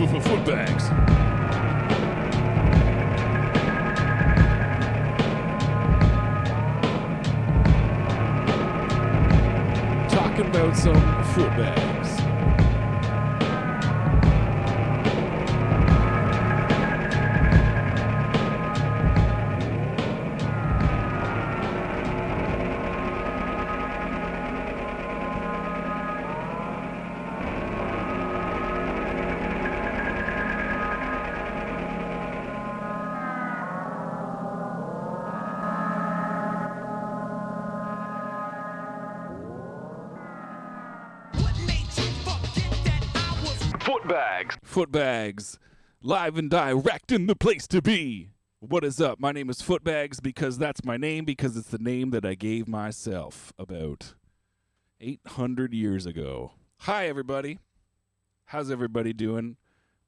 Footbags. Talking about some footbags. Footbags, live and direct in the place to be. What is up? My name is Footbags because that's my name, because it's the name that I gave myself about 800 years ago. Hi, everybody. How's everybody doing?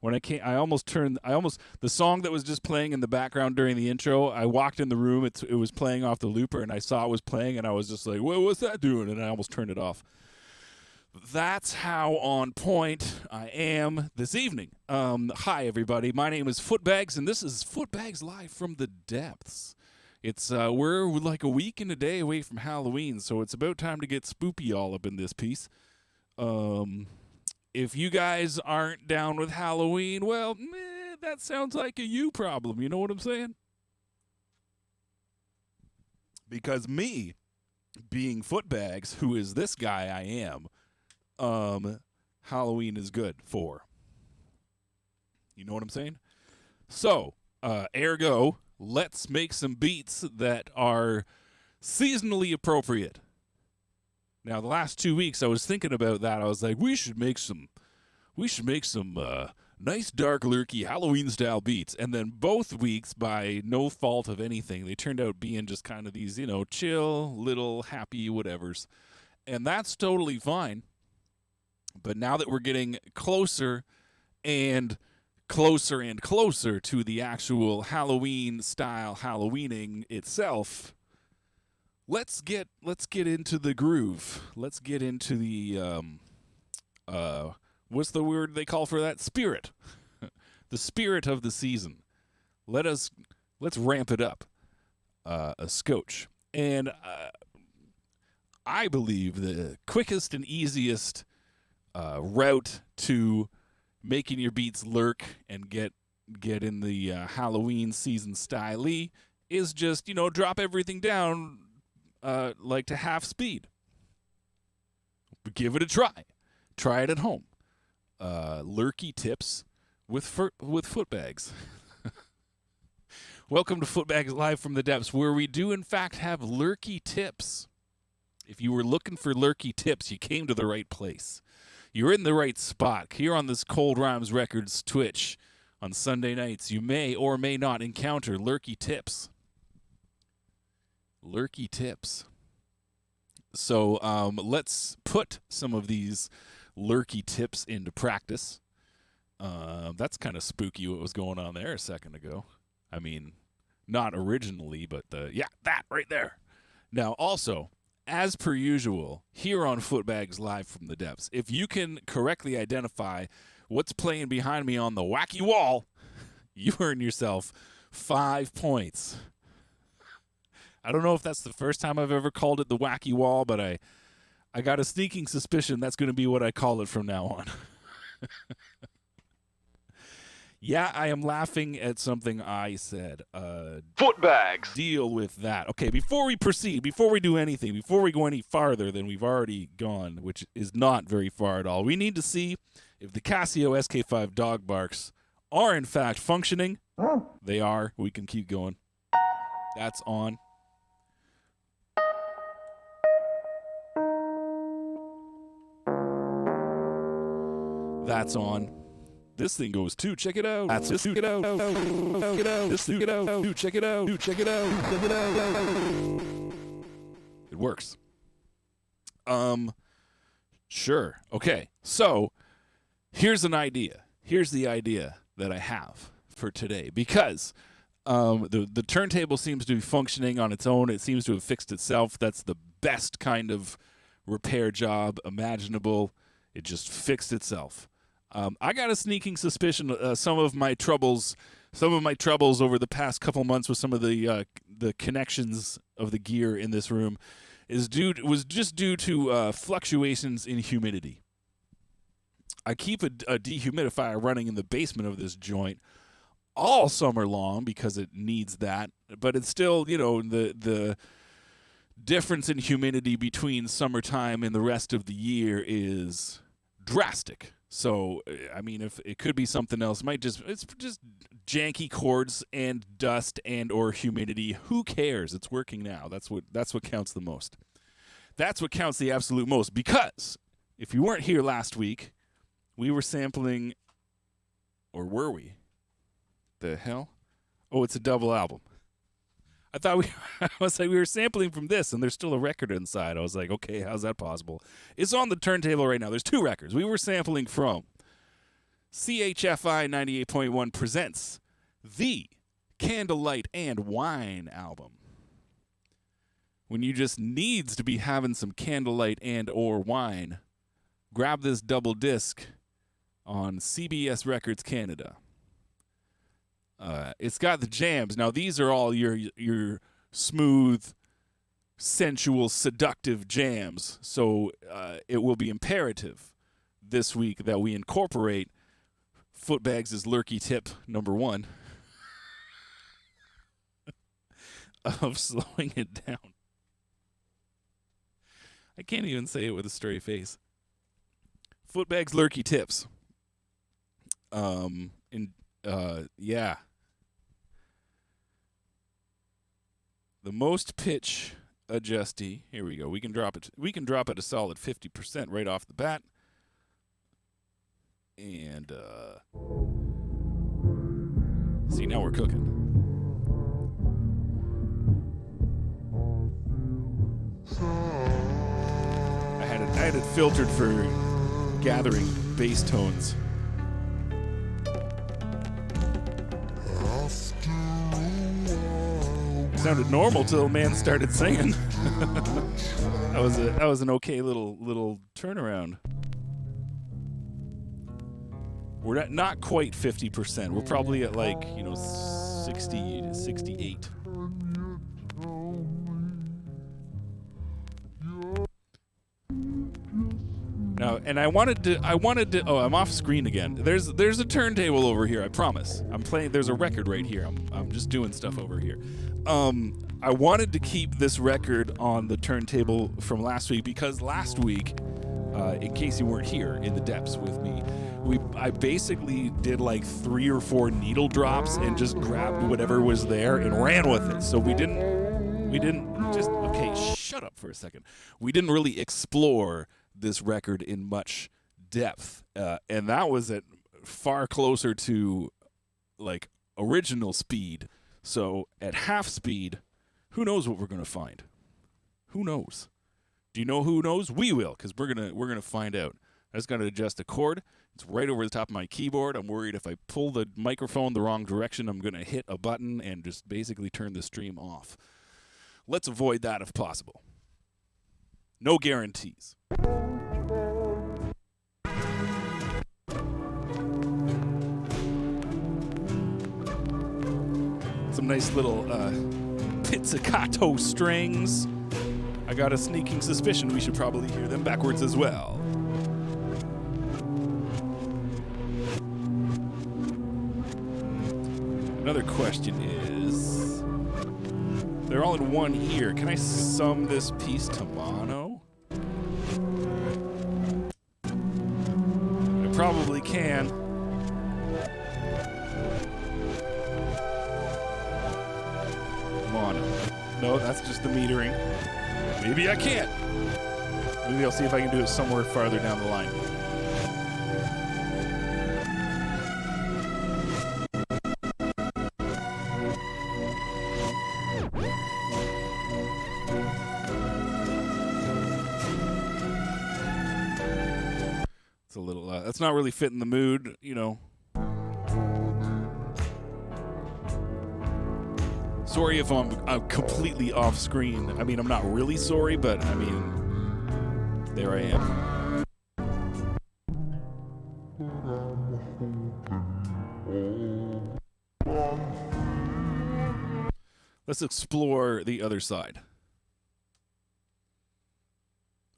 When the song that was just playing in the background during the intro, I walked in the room, it was playing off the looper, and I saw it was playing, and I was just like, well, what's that doing? And I almost turned it off. That's how on point I am this evening. Hi, everybody. My name is Footbags, and this is Footbags Live from the Depths. It's we're like a week and a day away from Halloween, so it's about time to get spoopy all up in this piece. If you guys aren't down with Halloween, well, that sounds like a you problem. You know what I'm saying? Because me, being Footbags, who is this guy I am, Halloween is good for. You know what I'm saying? So, ergo, let's make some beats that are seasonally appropriate. Now, the last 2 weeks I was thinking about that. I was like, we should make some nice dark lurky Halloween style beats. And then both weeks, by no fault of anything, they turned out being just kind of these, chill, little happy whatevers. And that's totally fine. But now that we're getting closer and closer to the actual Halloween style Halloweening itself, let's get into the groove. Let's get into the what's the word they call for that? Spirit. The spirit of the season. Let's ramp it up a scotch. And I believe the quickest and easiest route to making your beats lurk and get in the Halloween season style is just, drop everything down like to half speed. Give it a try. Try it at home. Lurky tips with Footbags. Welcome to Footbags Live from the Depths, where we do in fact have lurky tips. If you were looking for lurky tips, you came to the right place. You're in the right spot. Here on this Cold Rhymes Records Twitch on Sunday nights, you may or may not encounter lurky tips. Lurky tips. So let's put some of these lurky tips into practice. That's kind of spooky what was going on there a second ago. I mean, not originally, but that right there. Now, also, as per usual, here on Footbags Live from the Depths, if you can correctly identify what's playing behind me on the wacky wall, you earn yourself 5 points. I don't know if that's the first time I've ever called it the wacky wall, but I got a sneaking suspicion that's going to be what I call it from now on. Yeah, I am laughing at something I said. Footbags. Deal with that. Okay, before we proceed, before we do anything, before we go any farther than we've already gone, which is not very far at all, we need to see if the Casio SK5 dog barks are in fact functioning. They are. We can keep going. That's on. That's on. This thing goes too. Check it out. That's check it out. Check it out. This check it out. Check it out. Check it out. Check it out. It works. Sure. Okay. So here's an idea. Here's the idea that I have for today, because the turntable seems to be functioning on its own. It seems to have fixed itself. That's the best kind of repair job imaginable. It just fixed itself. I got a sneaking suspicion some of my troubles over the past couple months with some of the connections of the gear in this room was just due to fluctuations in humidity. I keep a dehumidifier running in the basement of this joint all summer long because it needs that, but it's still, the difference in humidity between summertime and the rest of the year is drastic. So, I mean, if it could be something else, it's just janky cords and dust and or humidity. Who cares? It's working now. That's what counts the most. That's what counts the absolute most, because if you weren't here last week, we were sampling, or were we? The hell? Oh, it's a double album. I thought I was like, we were sampling from this, and there's still a record inside. I was like, okay, how's that possible? It's on the turntable right now. There's two records. We were sampling from CHFI 98.1 presents the Candlelight and Wine album. When you just needs to be having some candlelight and or wine, grab this double disc on CBS Records Canada. It's got the jams. Now, these are all your smooth, sensual, seductive jams. So it will be imperative this week that we incorporate Footbags' lurky tip number 1 of slowing it down. I can't even say it with a straight face. Footbags lurky tips. Yeah. The most pitch adjusty. Here we go. We can drop it a solid 50% right off the bat. And see, now we're cooking. I had it filtered for gathering bass tones. Sounded normal till the man started singing. that was an okay little turnaround. We're not quite 50%. We're probably at 60 to 68. Now, and I wanted to. Oh, I'm off screen again. There's a turntable over here. I promise. I'm playing. There's a record right here. I'm just doing stuff over here. I wanted to keep this record on the turntable from last week because last week, in case you weren't here in the depths with me, I basically did 3 or 4 needle drops and just grabbed whatever was there and ran with it. So we didn't just, okay, shut up for a second. We didn't really explore this record in much depth, and that was at far closer to original speed. So at half speed, who knows what we're gonna find? Who knows? Do you know who knows? We will, because we're gonna find out. I just gotta adjust the cord. It's right over the top of my keyboard. I'm worried if I pull the microphone the wrong direction, I'm gonna hit a button and just basically turn the stream off. Let's avoid that if possible. No guarantees. Some nice little pizzicato strings. I got a sneaking suspicion we should probably hear them backwards as well. Another question is, they're all in one ear. Can I sum this piece to mono? I probably can. Mono. No, that's just the metering. Maybe I can't. Maybe I'll see if I can do it somewhere farther down the line. It's a little, that's not really fitting the mood, Sorry if I'm completely off screen. I mean, I'm not really sorry, but I mean, there I am. Let's explore the other side.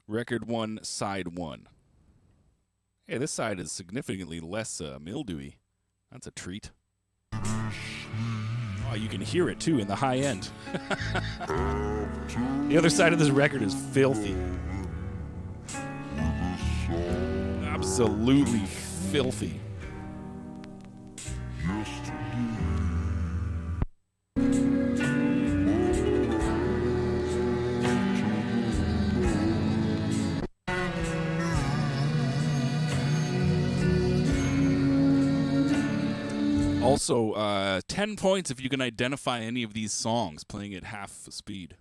Record 1, side 1. Hey, this side is significantly less mildewy. That's a treat. Oh, you can hear it, too, in the high end. The other side of this record is filthy. Absolutely filthy. Also, 10 points if you can identify any of these songs playing at half speed.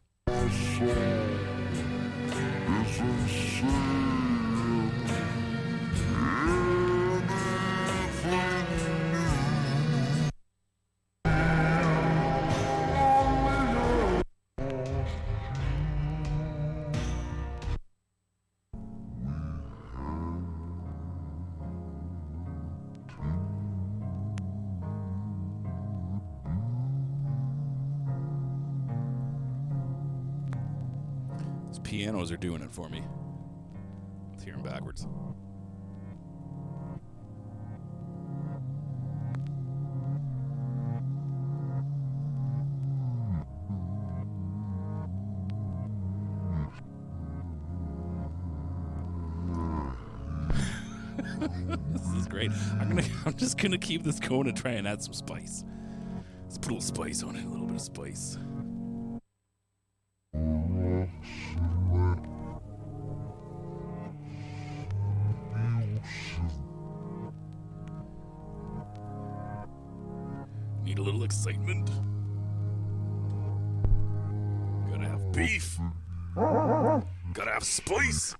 Pianos are doing it for me. Let's hear them backwards. This is great. I'm just gonna keep this going and try and add some spice. Let's put a little spice on it, a little bit of spice. Need a little excitement. Gotta have beef. Gotta have spice.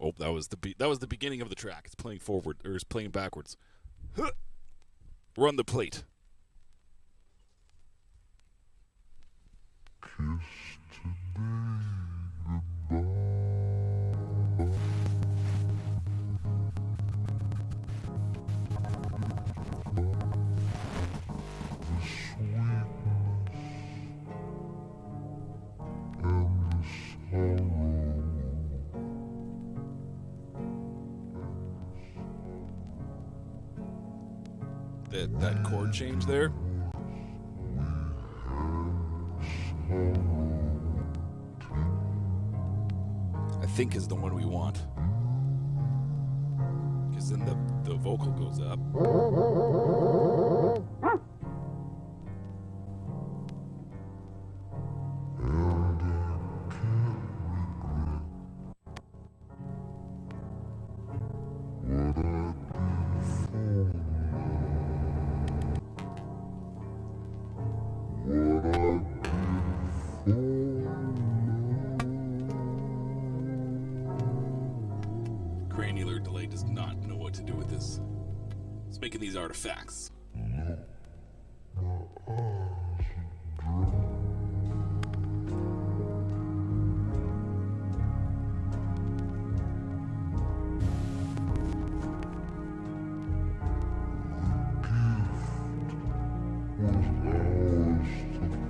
Oh, that was the beginning of the track. It's playing forward, or it's playing backwards. Huh. Run the plate. That chord change there. I think is the one we want. Because then the vocal goes up. Granular delay does not know what to do with this. It's making these artifacts.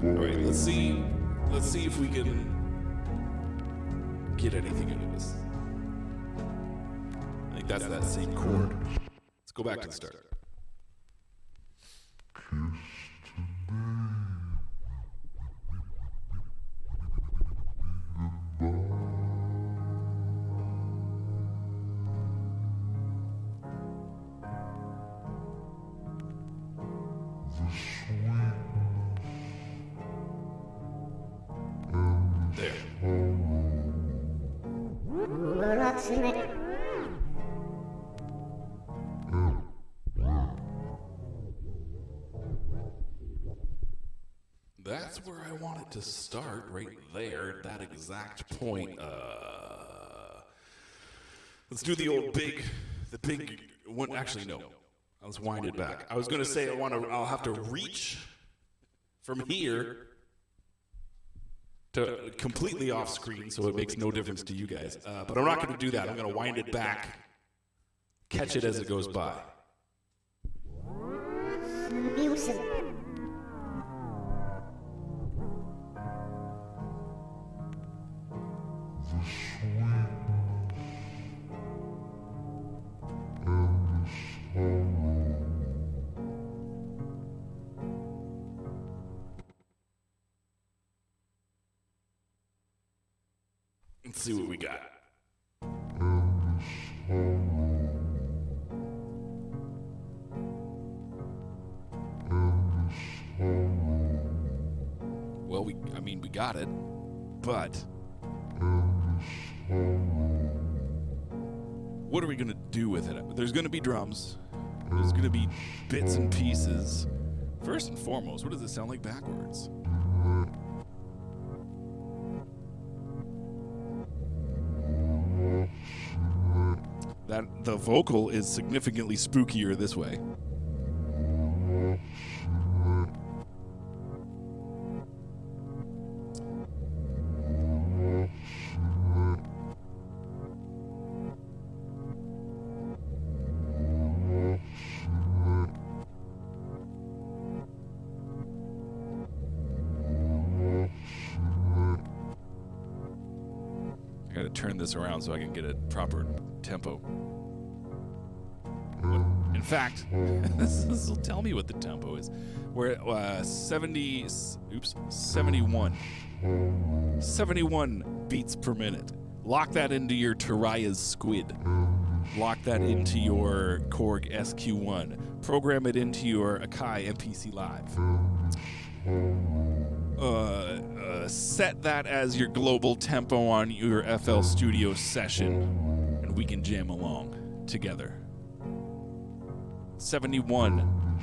Alright, let's see if we can get anything out of this. I think that's that same chord. Let's go back to the start. There. That's where I want it to start, right there, at that exact point. Let's do the big one. Actually, no. Let's wind it back. I was going to say I'll have to reach from here to completely off screen so it makes no difference to you guys. But I'm not going to do that. I'm going to wind it back Catch it as it goes by. Music. Let's see what we got. Well, we got it, but what are we gonna do with it? There's gonna be drums. There's gonna be bits and pieces. First and foremost, what does it sound like backwards? That the vocal is significantly spookier this way. I gotta turn this around so I can get a proper tempo. In fact, this will tell me what the tempo is. We're at 71 beats per minute. Lock that into your Taraya's Squid. Lock that into your Korg SQ1. Program it into your Akai MPC Live. Set that as your global tempo on your FL Studio session, and we can jam along together. 71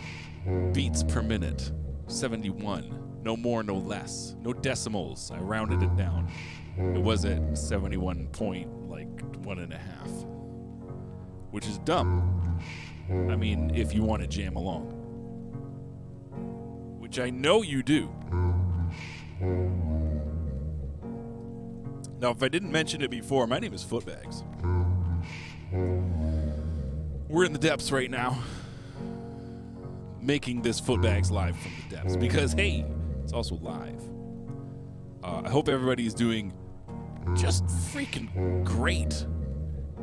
beats per minute. 71. No more, no less. No decimals. I rounded it down. It was at 71 point, like 1.5. Which is dumb. I mean, if you want to jam along. Which I know you do. Now, if I didn't mention it before, my name is Footbags. We're in the depths right now, making this Footbags live from the depths because, hey, it's also live. I hope everybody's doing just freaking great.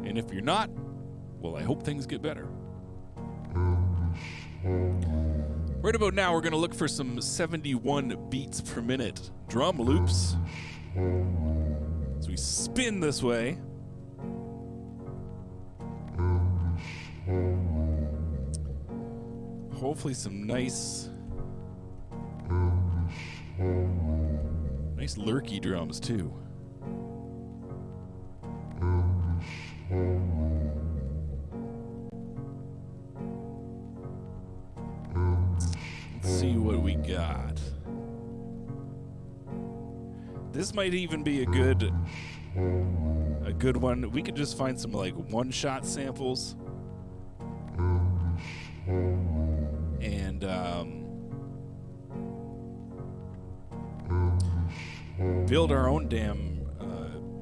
And if you're not, well, I hope things get better. Right about now, we're going to look for some 71 beats per minute drum loops. So we spin this way. Hopefully some nice lurky drums too. Let's see what we got. This might even be a good one. We could just find some like one-shot samples and build our own damn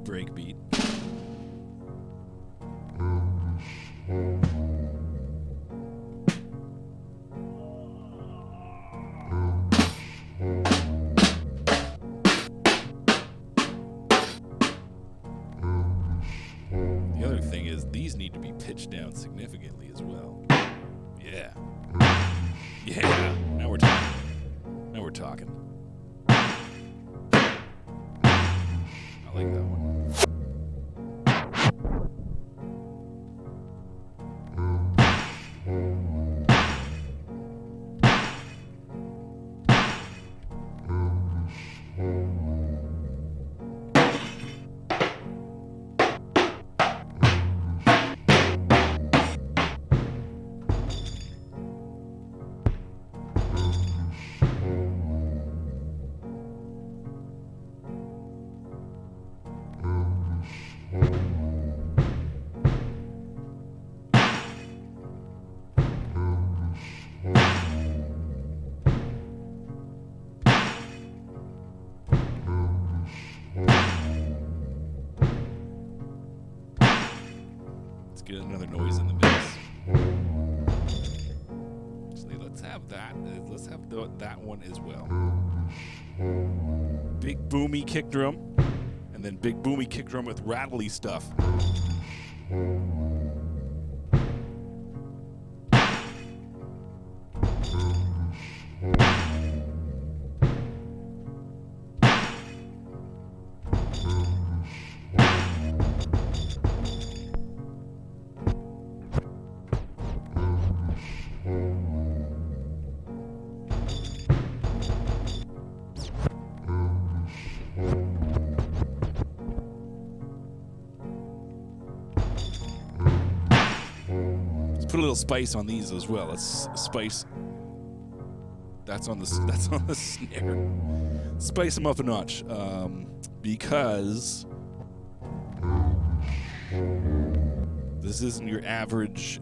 breakbeat. The other thing is these need to be pitched down significantly as well. Yeah. Yeah. Now we're talking. I like that one. Let's get another noise in the mix. Actually, let's have that. Let's have that one as well. Big boomy kick drum, and then big boomy kick drum with rattly stuff. Put a little spice on these as well. Let's spice. That's on the snare. Spice them up a notch, because this isn't your average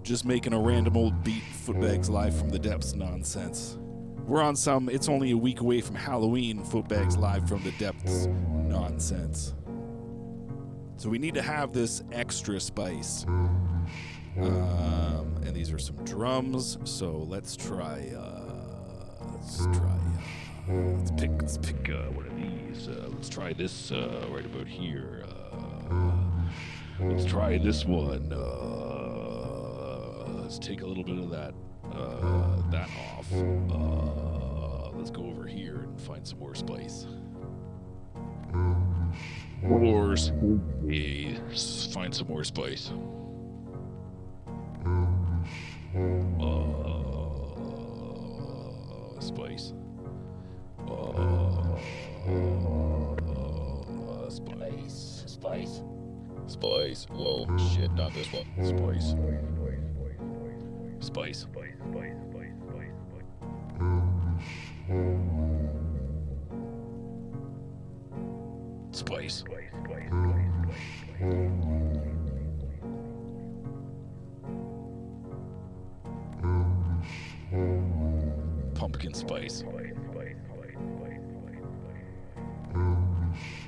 just making a random old beat Footbags live from the depths nonsense. We're on some it's only a week away from Halloween Footbags live from the depths nonsense. So we need to have this extra spice. And these are some drums, so let's try let's pick one of these. Let's try this right about here. Let's try this one. Let's take a little bit of that off. Let's go over here and find some more spice. Find some more spice. Spice. Spice. Whoa, shit, not this one. Spice. Spice. Pumpkin spice.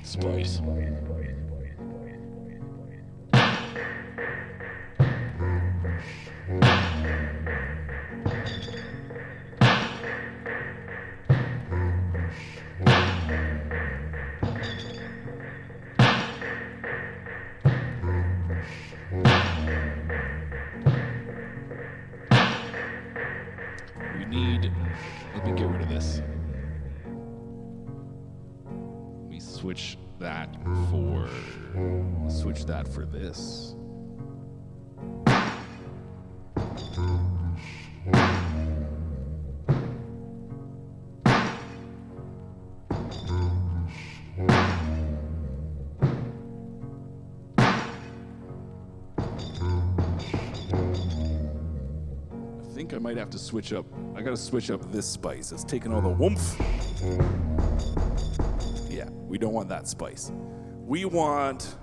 Spice. Let me get rid of this. Let me switch that for this. I might have to switch up. I gotta switch up this spice. It's taking all the woomph. Yeah, we don't want that spice. We want.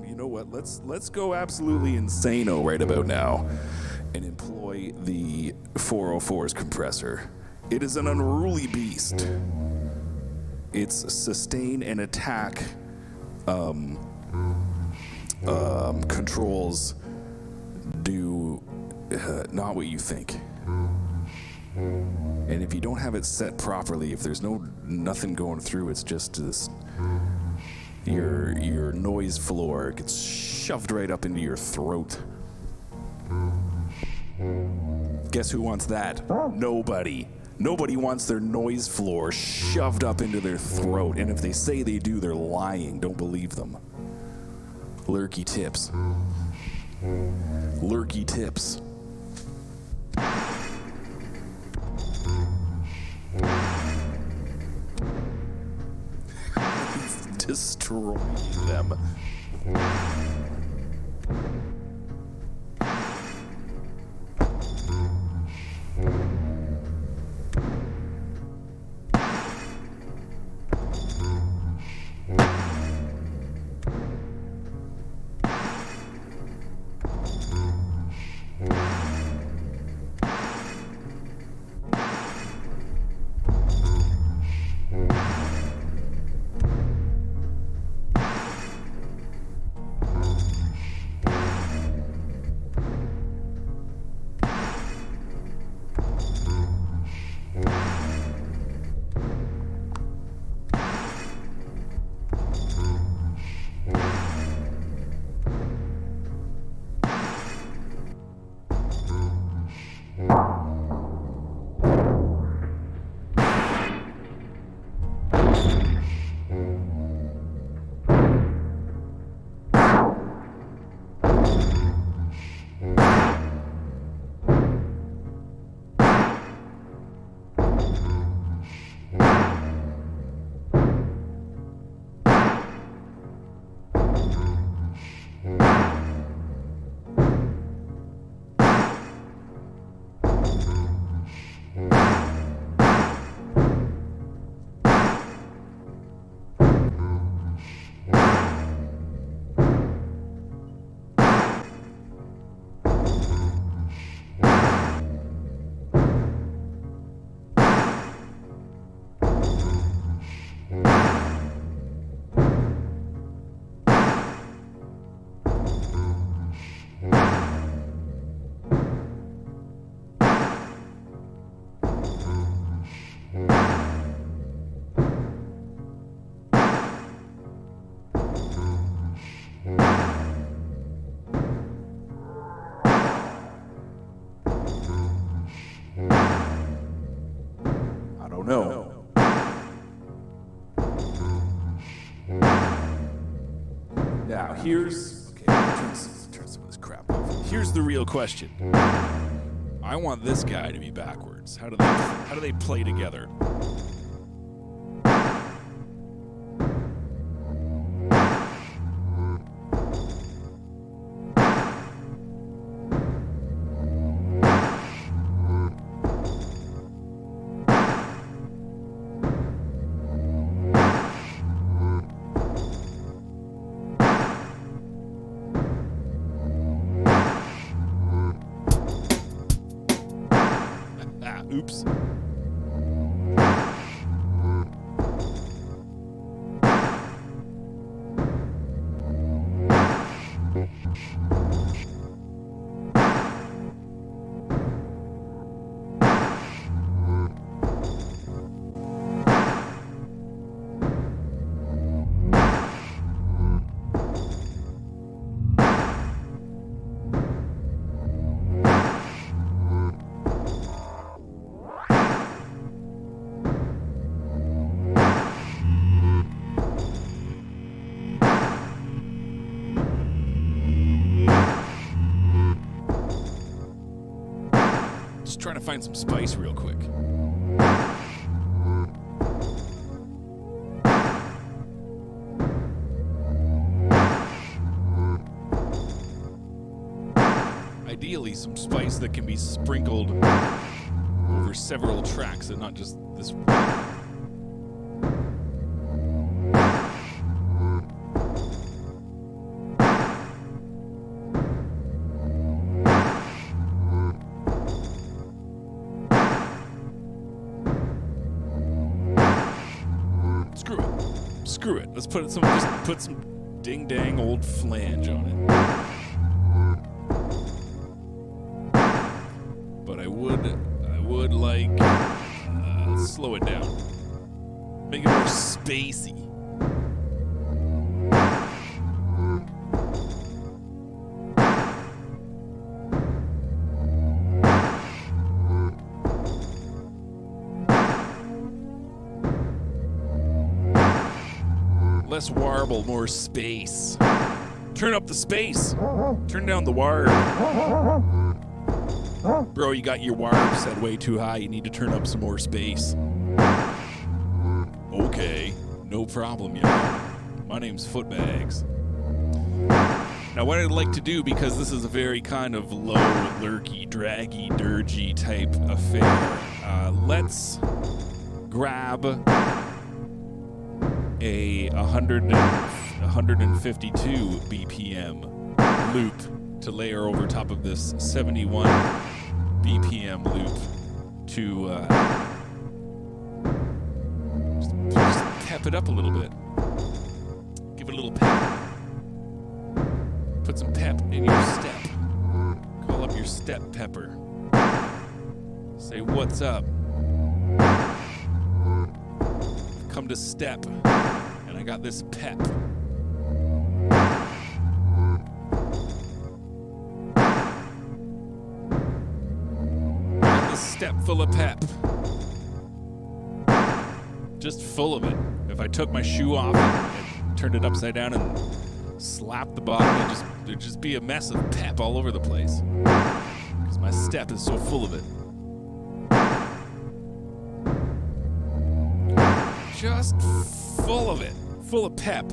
You know what? Let's go absolutely insano right about now, and employ the 404's compressor. It is an unruly beast. Its sustain and attack. Controls do not what you think. And if you don't have it set properly, if there's nothing going through, it's just this your noise floor gets shoved right up into your throat. Guess who wants that? Nobody. Nobody wants their noise floor shoved up into their throat, and if they say they do, they're lying. Don't believe them. Lurky tips. Lurky tips. Destroy them. don't know. Now, here's... Okay, turn some of this crap off. Here's the real question. I want this guy to be backwards. How do they play together? Oops. Trying to find some spice real quick. Ideally, some spice that can be sprinkled over several tracks and not just this one. Screw it. Let's put some ding dang old flange on it. But I would like slow it down. Make it more spacey. Less warble, more space. Turn up the space. Turn down the warb. Bro, you got your warb set way too high. You need to turn up some more space. Okay, no problem, y'all. My name's Footbags. Now, what I'd like to do, because this is a very kind of low, lurky, draggy, dirgy type affair, let's grab a 152 BPM loop to layer over top of this 71 BPM loop to just pep it up a little bit. Give it a little pep. Put some pep in your step. Call up your step pepper. Say, what's up? Come to step. And I got this pep. I got this step full of pep. Just full of it. If I took my shoe off and turned it upside down and slapped the bottom, it'd just be a mess of pep all over the place. Because my step is so full of it. Just full of it. Full of pep.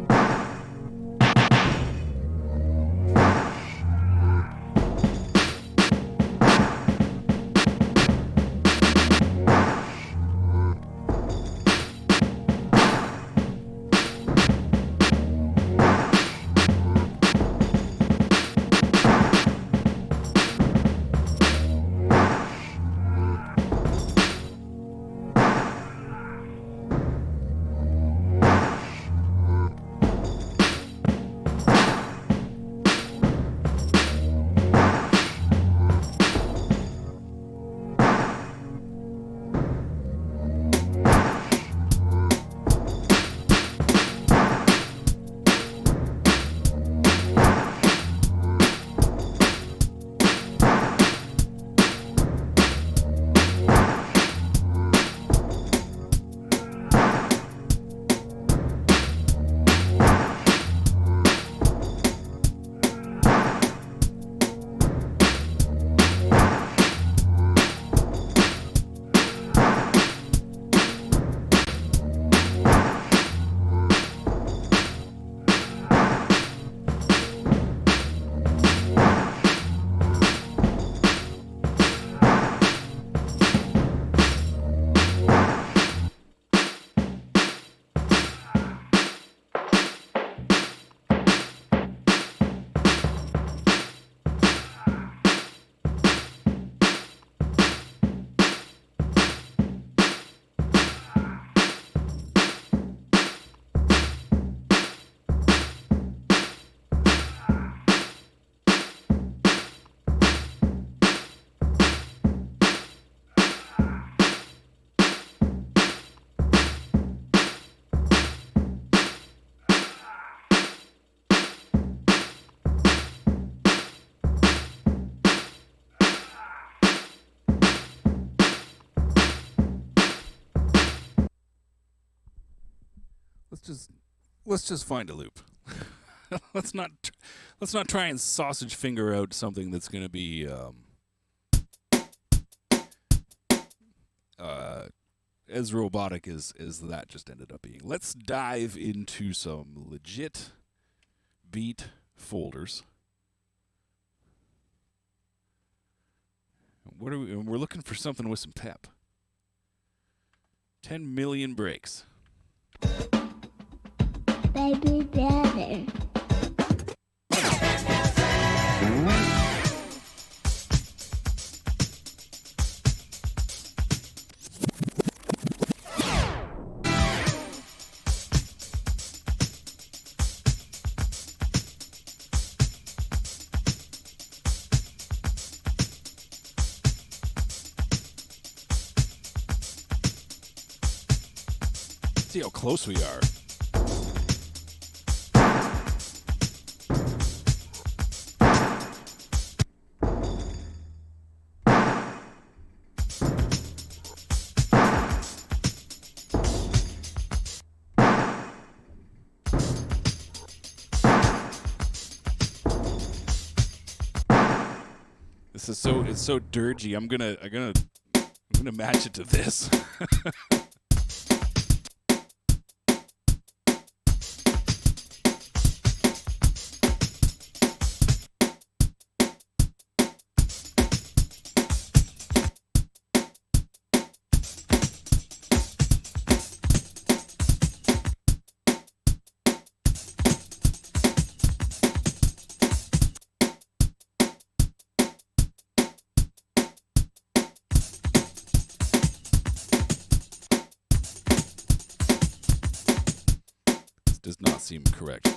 let's just find a loop. let's not try and sausage finger out something that's going to be as robotic as that just ended up being. Let's dive into some legit beat folders. We're looking for something with some pep. 10 million breaks. Baby brother. See how close we are. It's so dirgy. I'm gonna match it to this. Does not seem correct.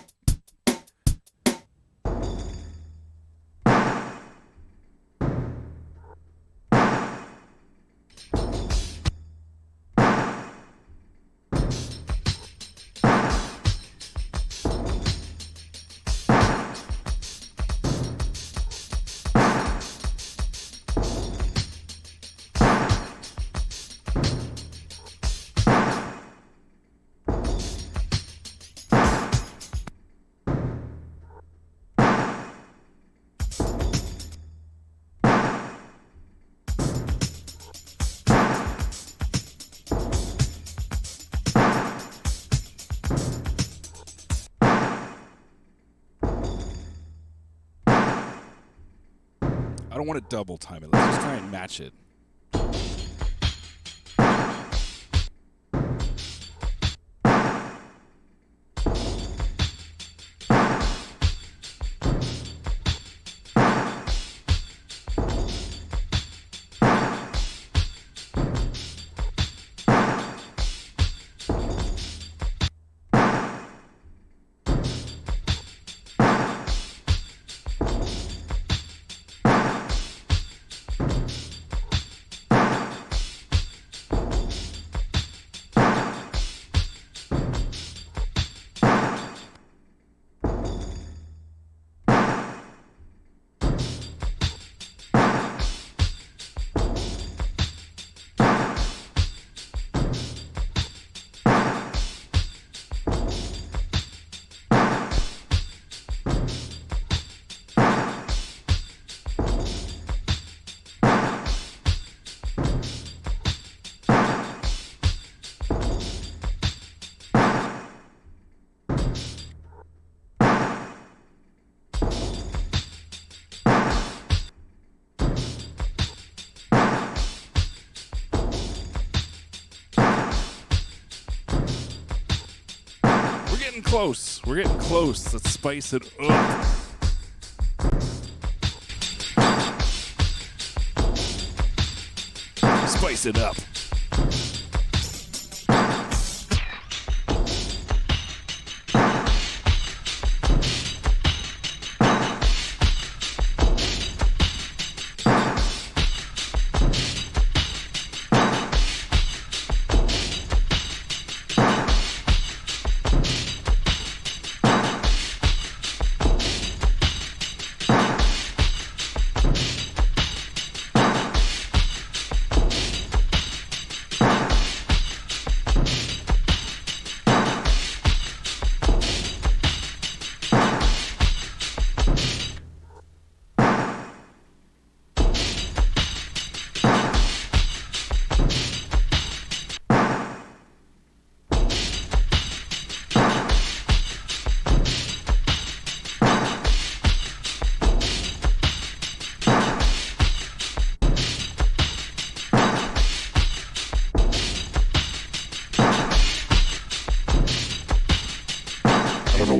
I don't want to double time it. Let's just try and match it. Close. We're getting close. Let's spice it up. Spice it up.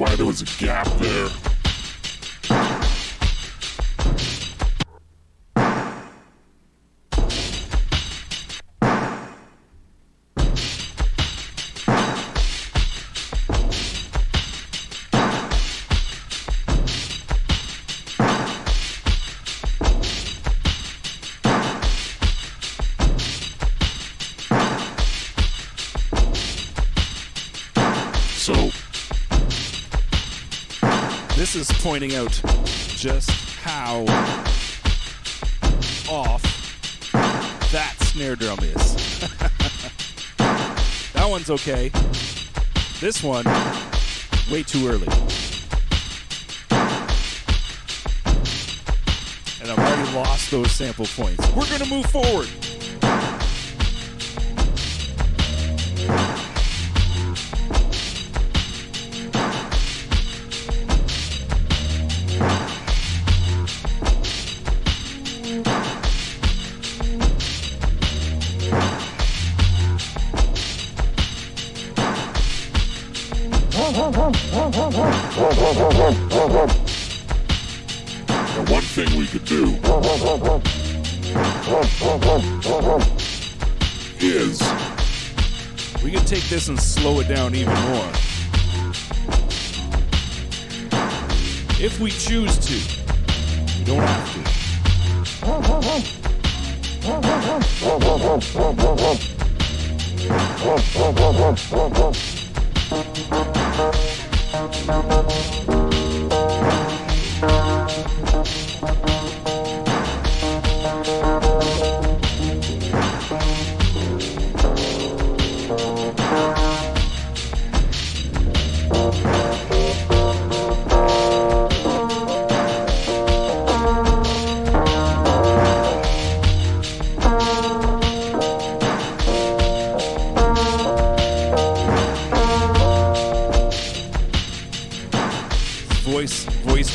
why there was a gap there. So This is pointing out just how off that snare drum is. That one's okay. This one, way too early. And I've already lost those sample points. We're gonna move forward. and one thing we could do is We can take this and slow it down even more. If we choose to. We don't have to. Voice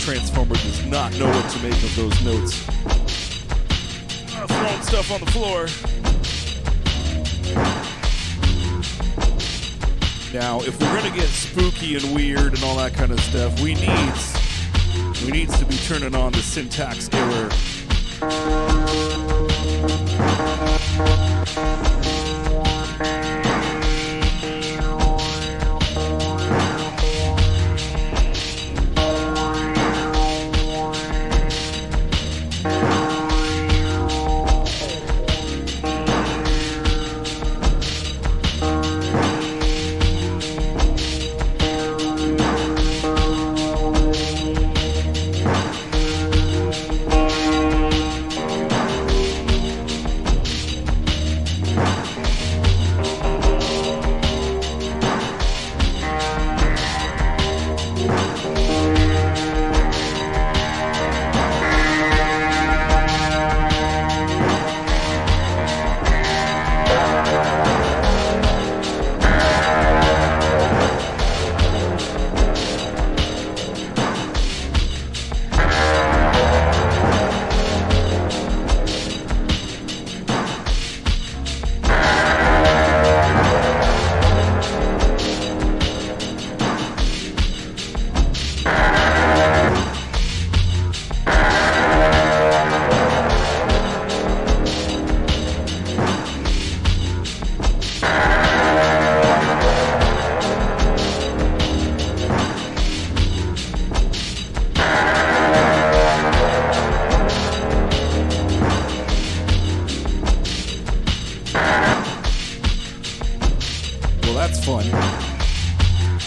transformer does not know what to make of those notes. Throwing stuff on the floor. Now, if we're gonna get spooky and weird and all that kind of stuff, we needs to be turning on the syntax error.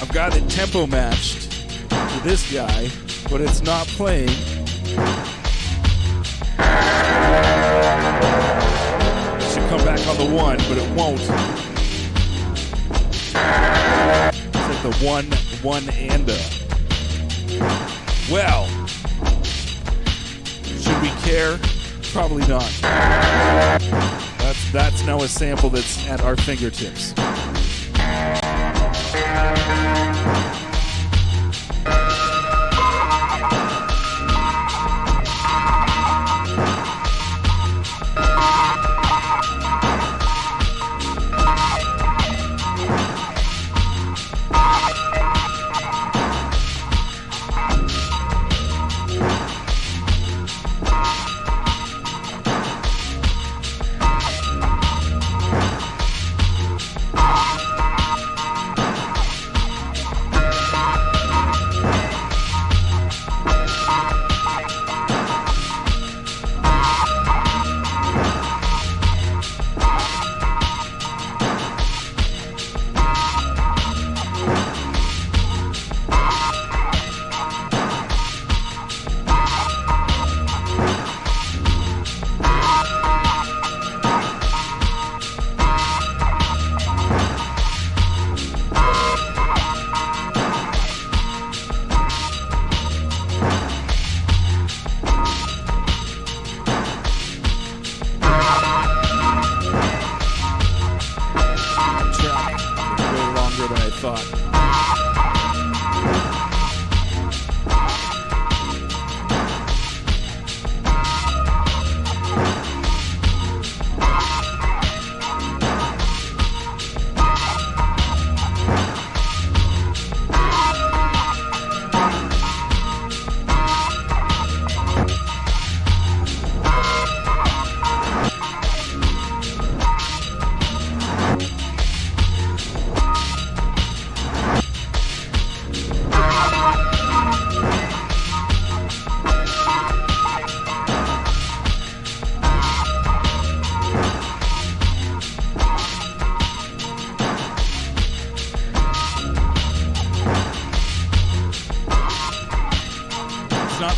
I've got it tempo matched to this guy, but it's not playing. It should come back on the one, but it won't. It's like the one and a. Well, should we care? Probably not. That's now a sample that's at our fingertips.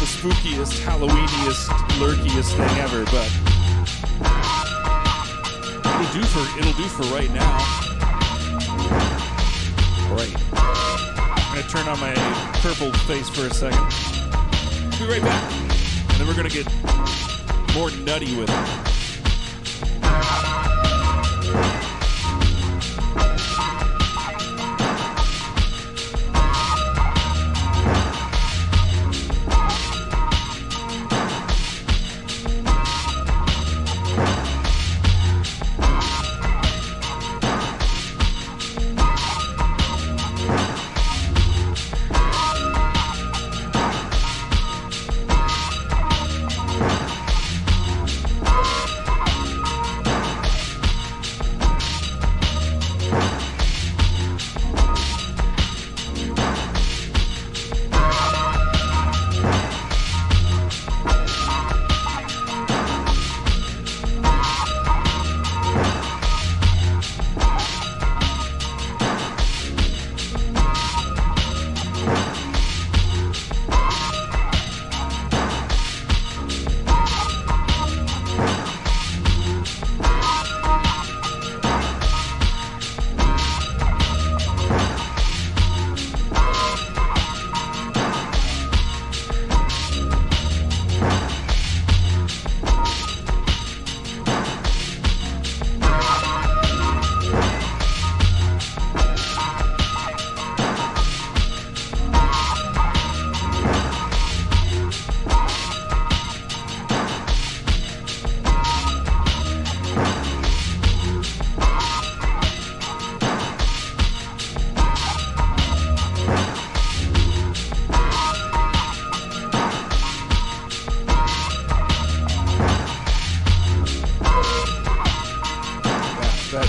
the spookiest, Halloweeniest, lurkiest thing ever, but it'll do for right now. All right. I'm gonna turn on my purple face for a second. Be right back. And then we're gonna get more nutty with it.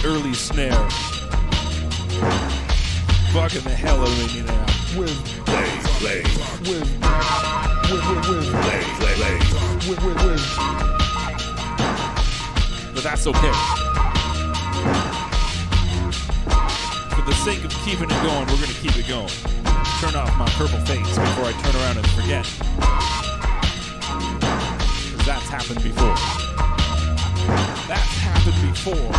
Early snare. Fucking the hell out of me now. Play. But that's okay. For the sake of keeping it going, we're gonna keep it going. Turn off my purple face before I turn around and forget. 'Cause that's happened before. That's happened before.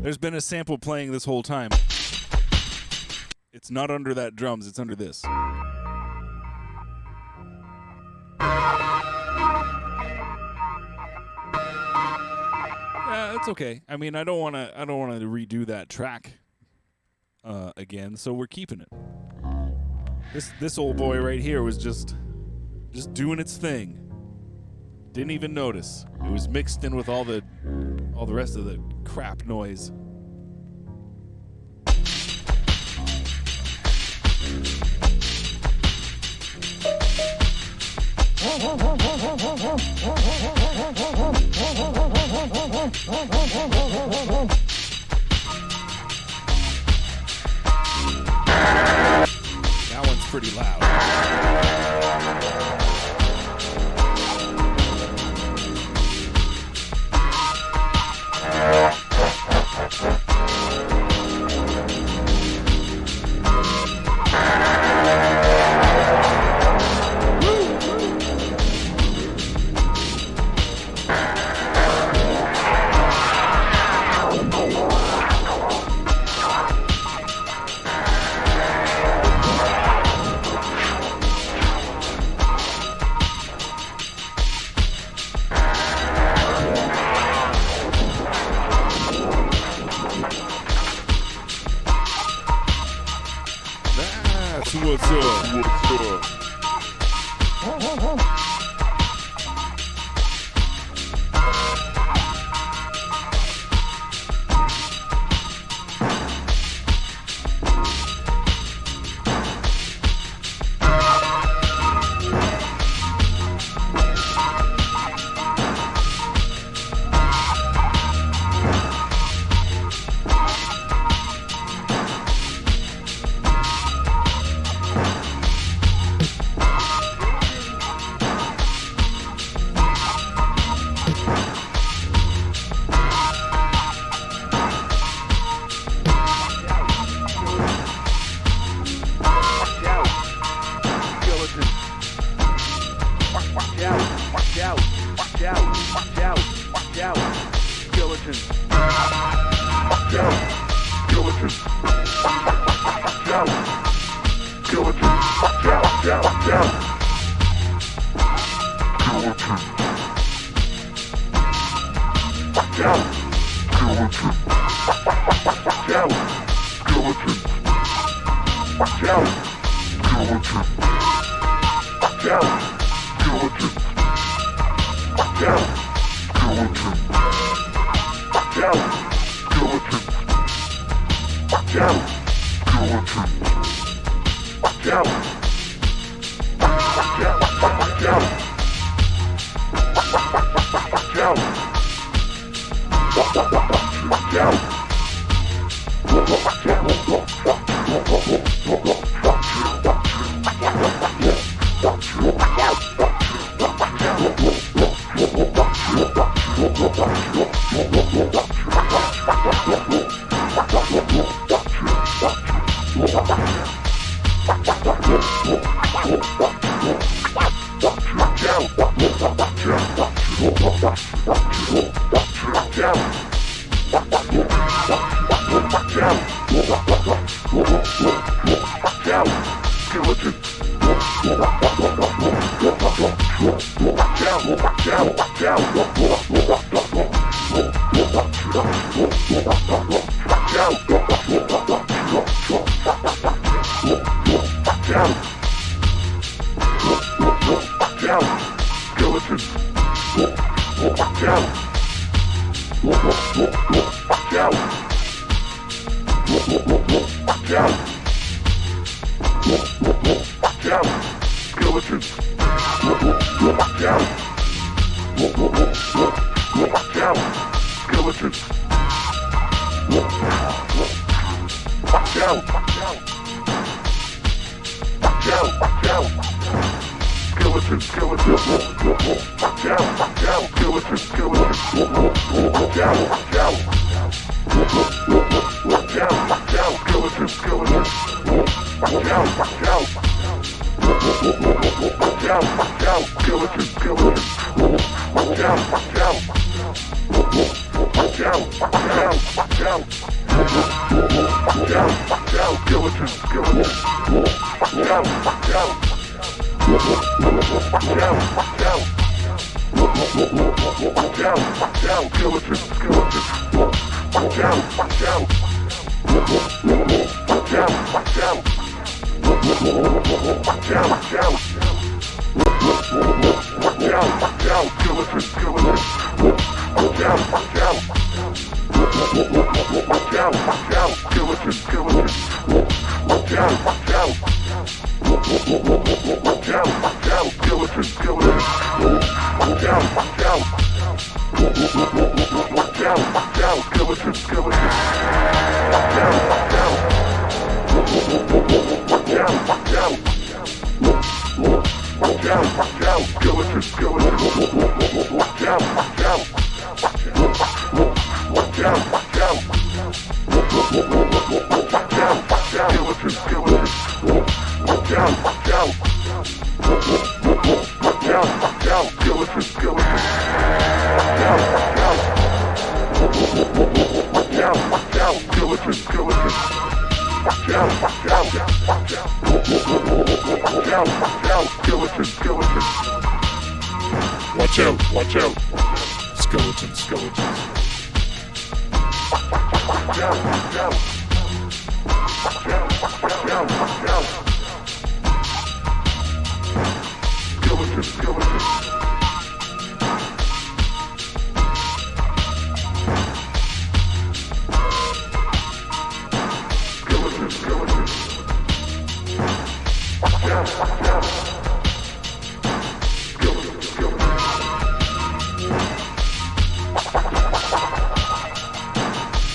There's been a sample playing this whole time. It's not under that drums, it's under this. Yeah, it's okay. I mean, I don't want to redo that track again, so we're keeping it. This old boy right here was just doing its thing. Didn't even notice. It was mixed in with all the rest of the crap noise. That one's pretty loud. What's up? Watch out, watch out. Skeletons, skeletons. Skeletons, skeletons. Skeletons, skeletons. Skeletons, skeletons.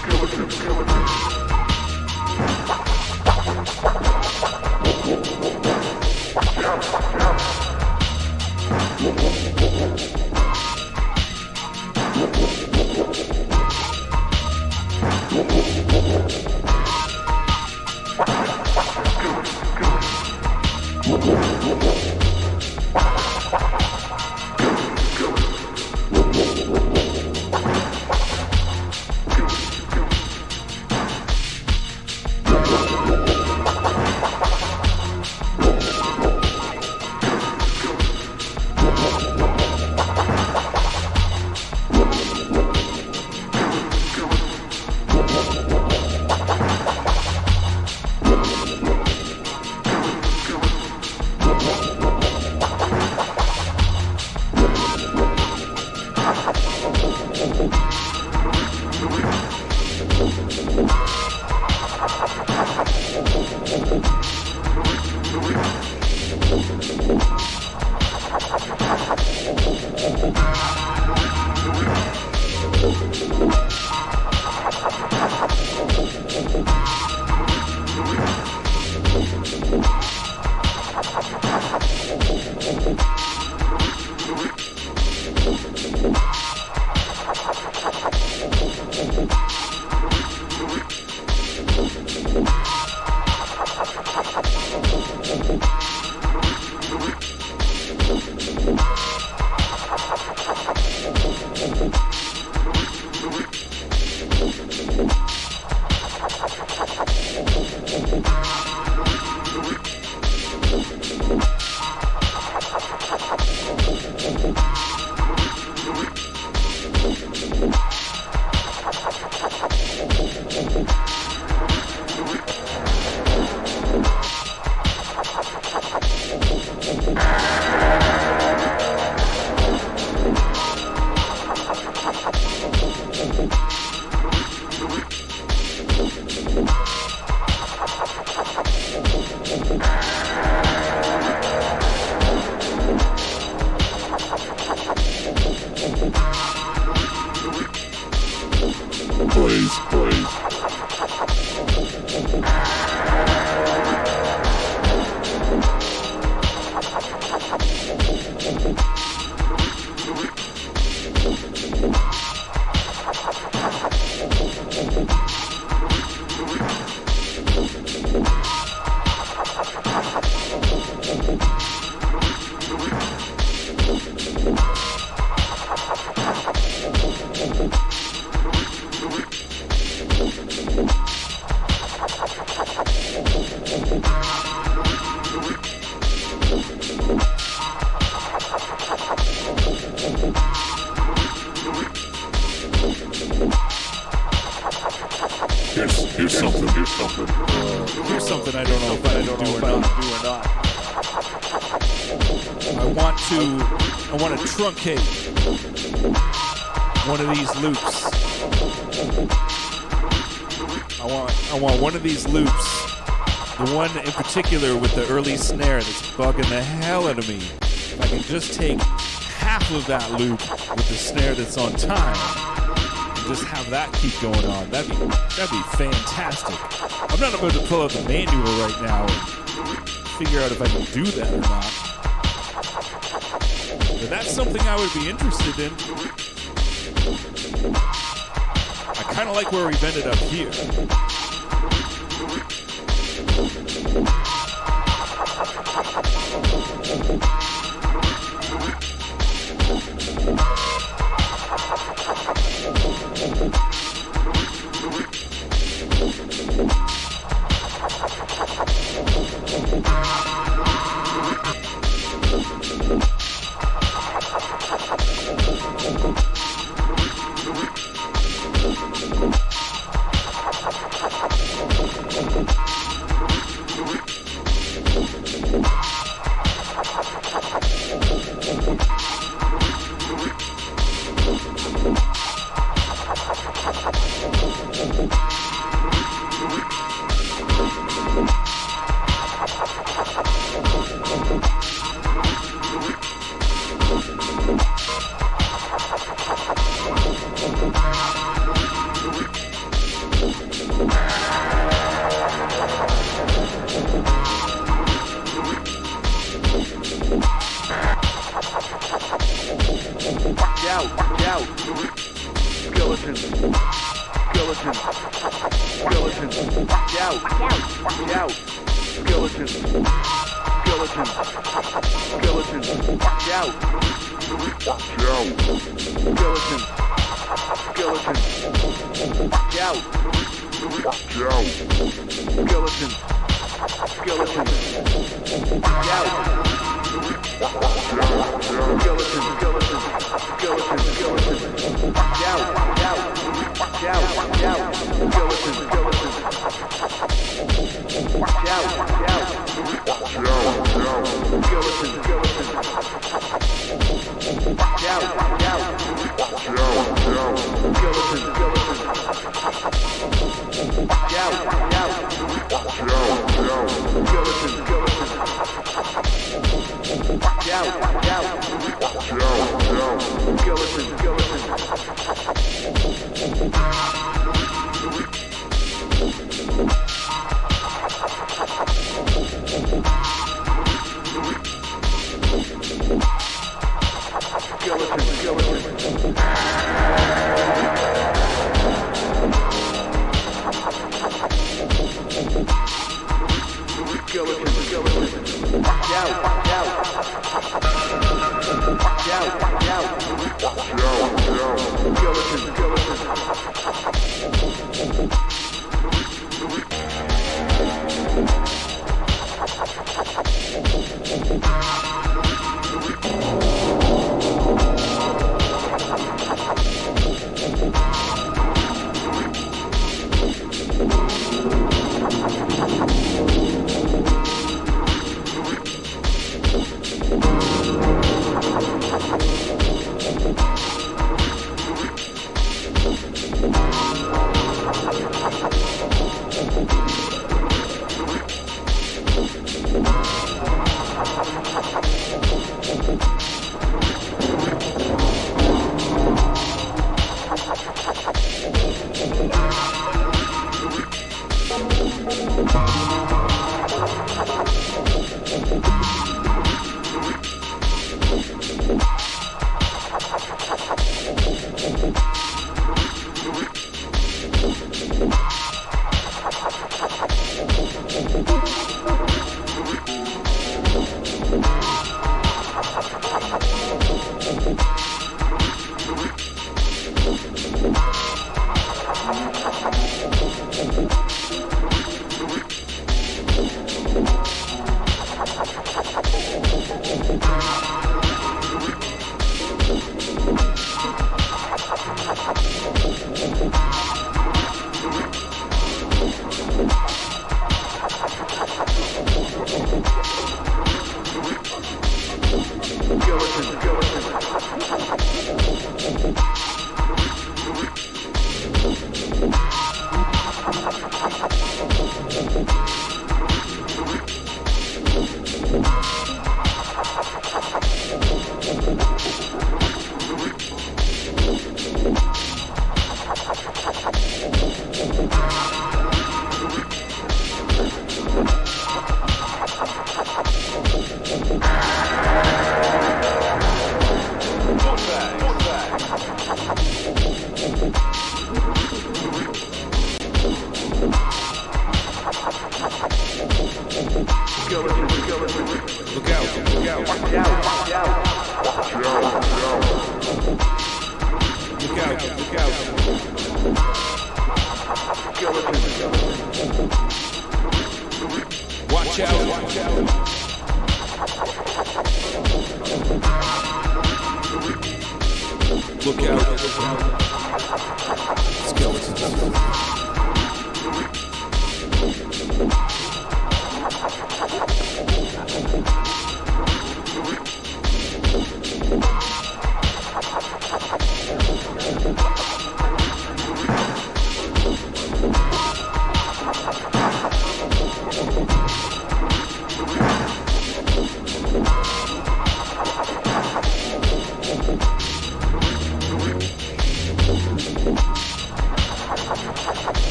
Skeletons, skeletons. Here's something. Here's something I don't know if I do or not. I want to truncate one of these loops. I want one of these loops. The one in particular with the early snare that's bugging the hell out of me. If I can just take half of that loop with the snare that's on time and just have that keep going on, that'd be fantastic. I'm not about to pull out the manual right now and figure out if I can do that or not. But that's something I would be interested in. I kind of like where we've ended up here.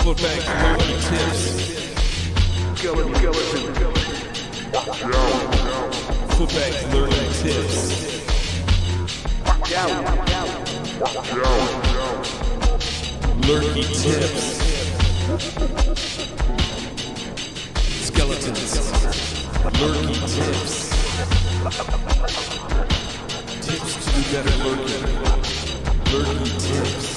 Footbags learning tips. Footbags learning tips. Lurky tips. Skeletons. Lurky tips. Tips to do better lurking. Lurky tips.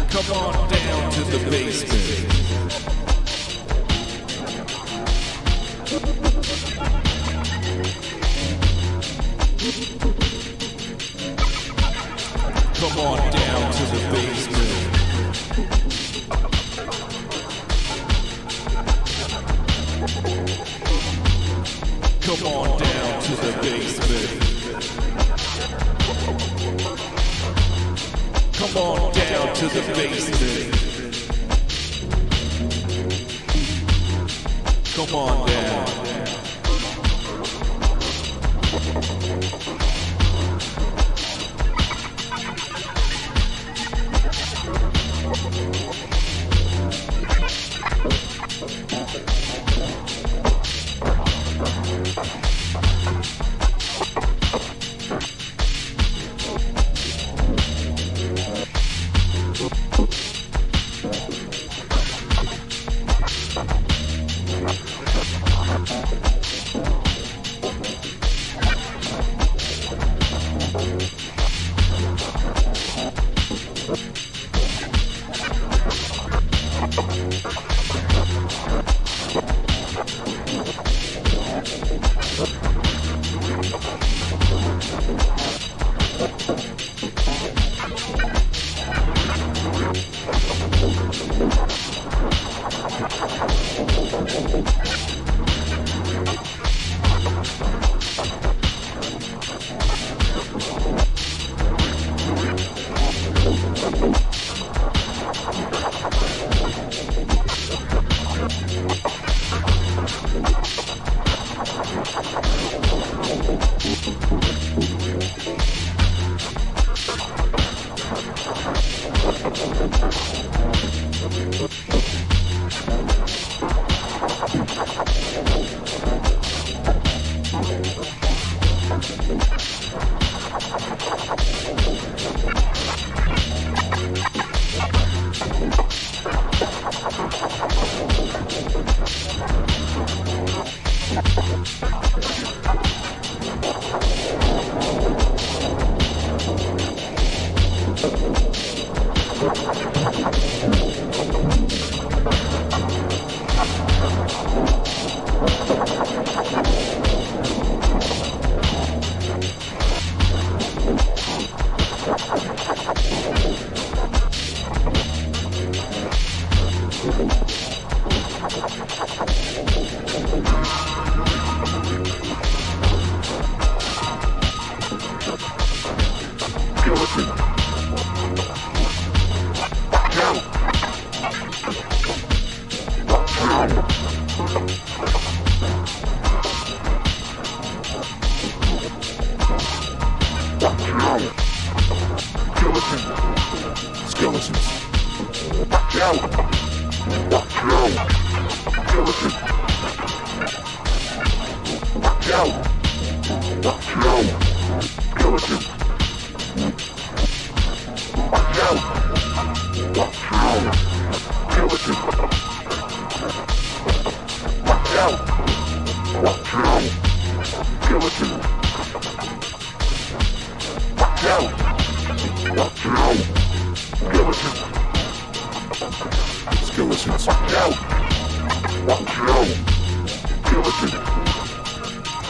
Come on down to the basement. Come on down to the basement. Come on down to the basement. Come on down to the basement. Come on down.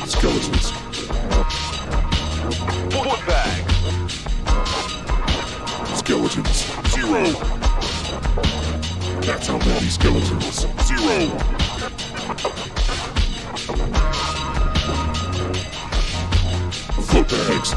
Skeletons. Footbags. Skeletons. 0. That's how many skeletons. 0. Footbags.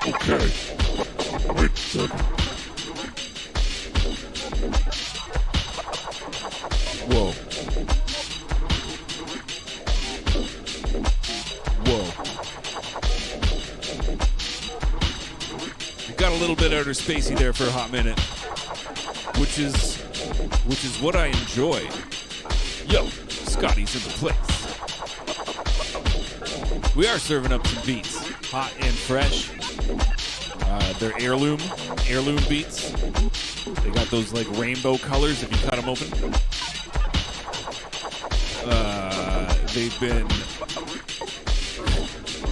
Okay. Wait a second. Whoa. Whoa. You got a little bit outer spacey there for a hot minute, which is what I enjoy. Yo, Scotty's in the place. We are serving up some beats, hot and fresh. They're heirloom beats. They got those like rainbow colors if you cut them open. They've been.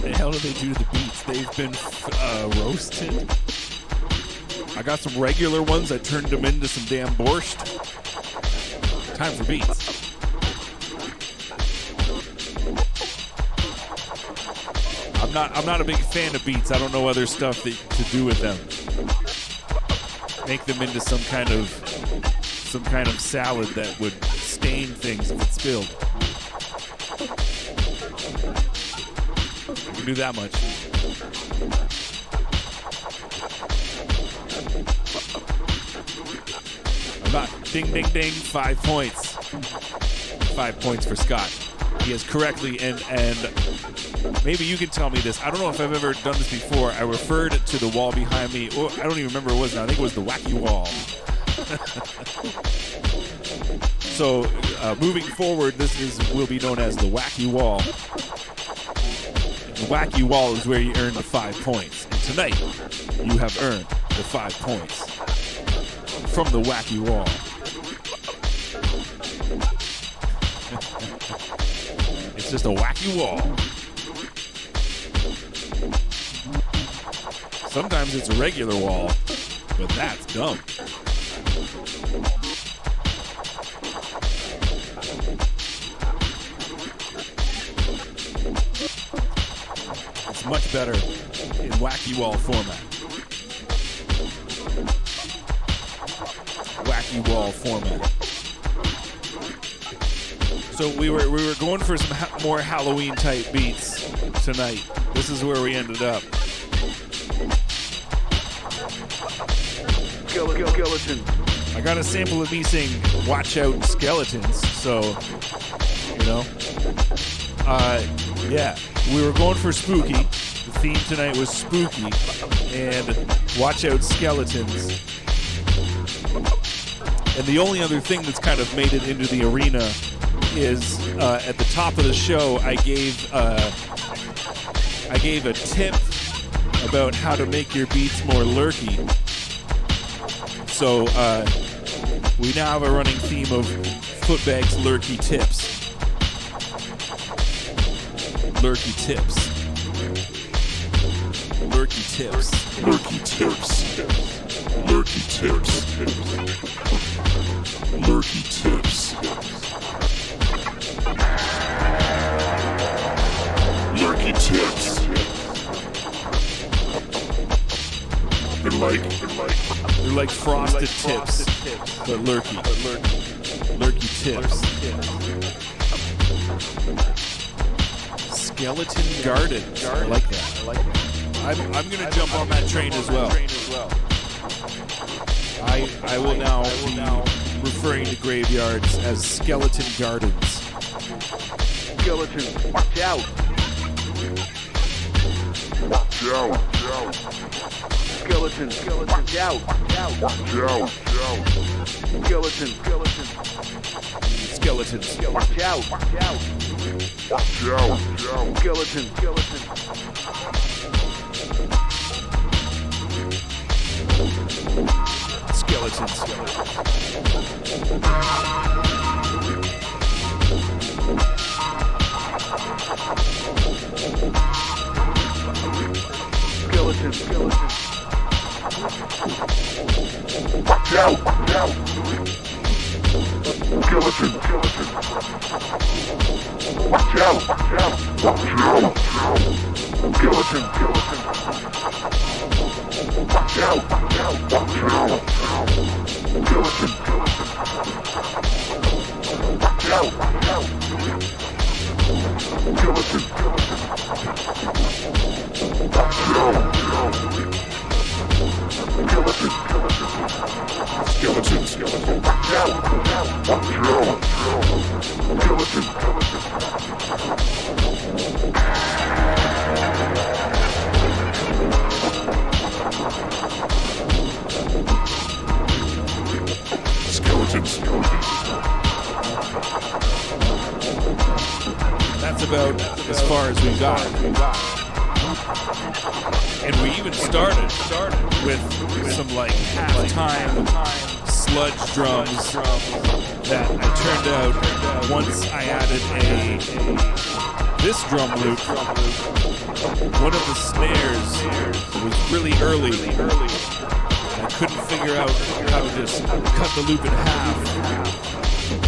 The hell do they do to the beats? They've been roasted. I got some regular ones. I turned them into some damn borscht. Time for beats. I'm not a big fan of beets. I don't know other stuff to do with them. Make them into some kind of salad that would stain things if it spilled. I can do that much. I'm not ding ding ding 5 points. 5 points for Scott. He has correctly and maybe you can tell me this. I don't know if I've ever done this before. I referred to the wall behind me. Oh, I don't even remember what it was now. I think it was the wacky wall. So moving forward, this will be known as the wacky wall. The wacky wall is where you earn the 5 points. And tonight, you have earned the 5 points from the wacky wall. It's just a wacky wall. Sometimes it's a regular wall, but that's dumb. It's much better in wacky wall format. Wacky wall format. So we were going for some more Halloween type beats tonight. This is where we ended up. Skeleton. I got a sample of me saying, watch out skeletons, so, you know. Yeah, we were going for spooky. The theme tonight was spooky, and watch out skeletons. And the only other thing that's kind of made it into the arena is at the top of the show, I gave a tip about how to make your beats more lurky. So we now have a running theme of Footbags lurky tips. Lurky tips. Lurky tips. Lurky tips. Lurky tips. Lurky tips. Lurky tips. They're like frosted tips, but lurky. Lurky tips. Skeleton gardens. I like that. I'm gonna jump on that train as well. I will now be referring to graveyards as skeleton gardens. Skeleton, watch out. Watch out. Skeleton, watch out. Watch out. Skeleton. Skeletons. Watch out. Watch out. Skeleton. Skeletons. Skeleton. Watch out. Skeleton. Watch out. Skeleton. Watch out. Skeleton. Watch out. Skeleton. Skeleton. Watch out. Skeleton. That's about as far as we got. And we even started with some like halftime sludge drums that I turned out once I added this drum loop. One of the snares was really early. I couldn't figure out how to just cut the loop in half.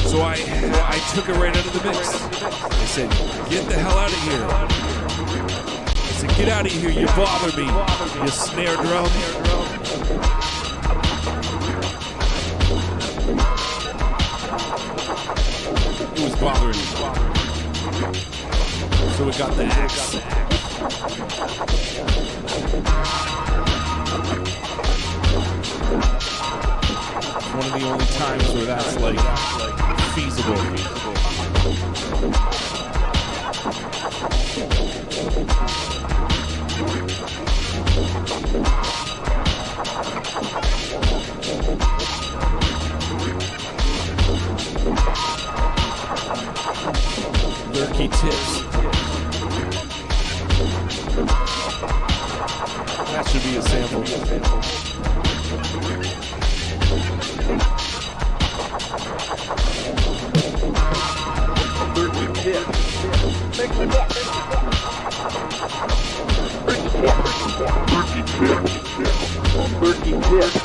So I took it right out of the mix. I said, get the hell out of here. I said, get out of here, you bother me, you snare drum. It was bothering me. So we got the axe. One of the only times where that's like feasible. Lurky tips. That should be a sample. Lurky tips.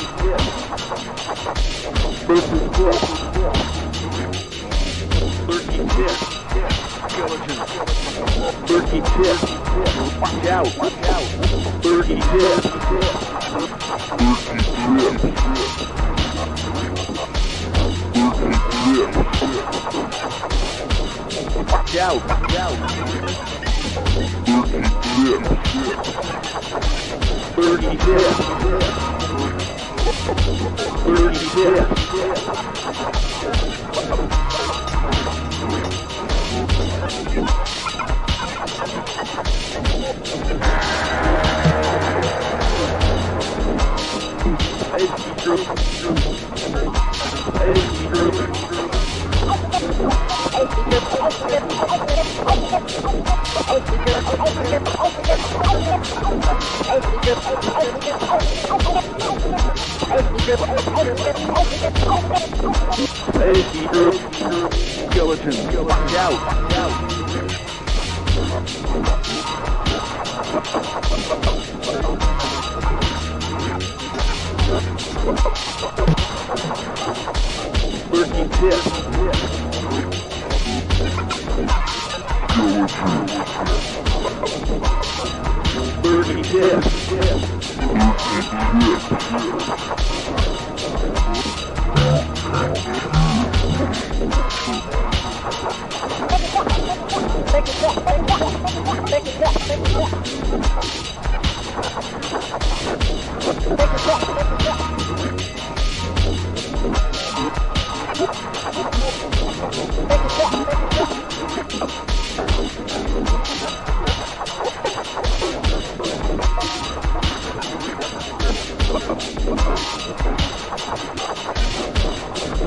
Skeleton. Lurky tips. Watch out. Lurky tips. Watch out. Lurky tips. Birdie tip. Skeleton, watch out. Birdie tip. Birdie tip.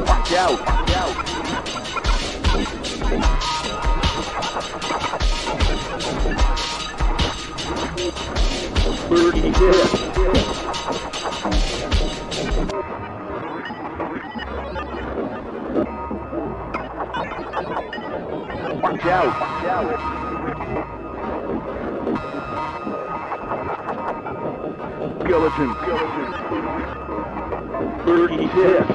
Watch out, watch out. Birdie tip. Watch out, watch out. Skeleton, birdie tip.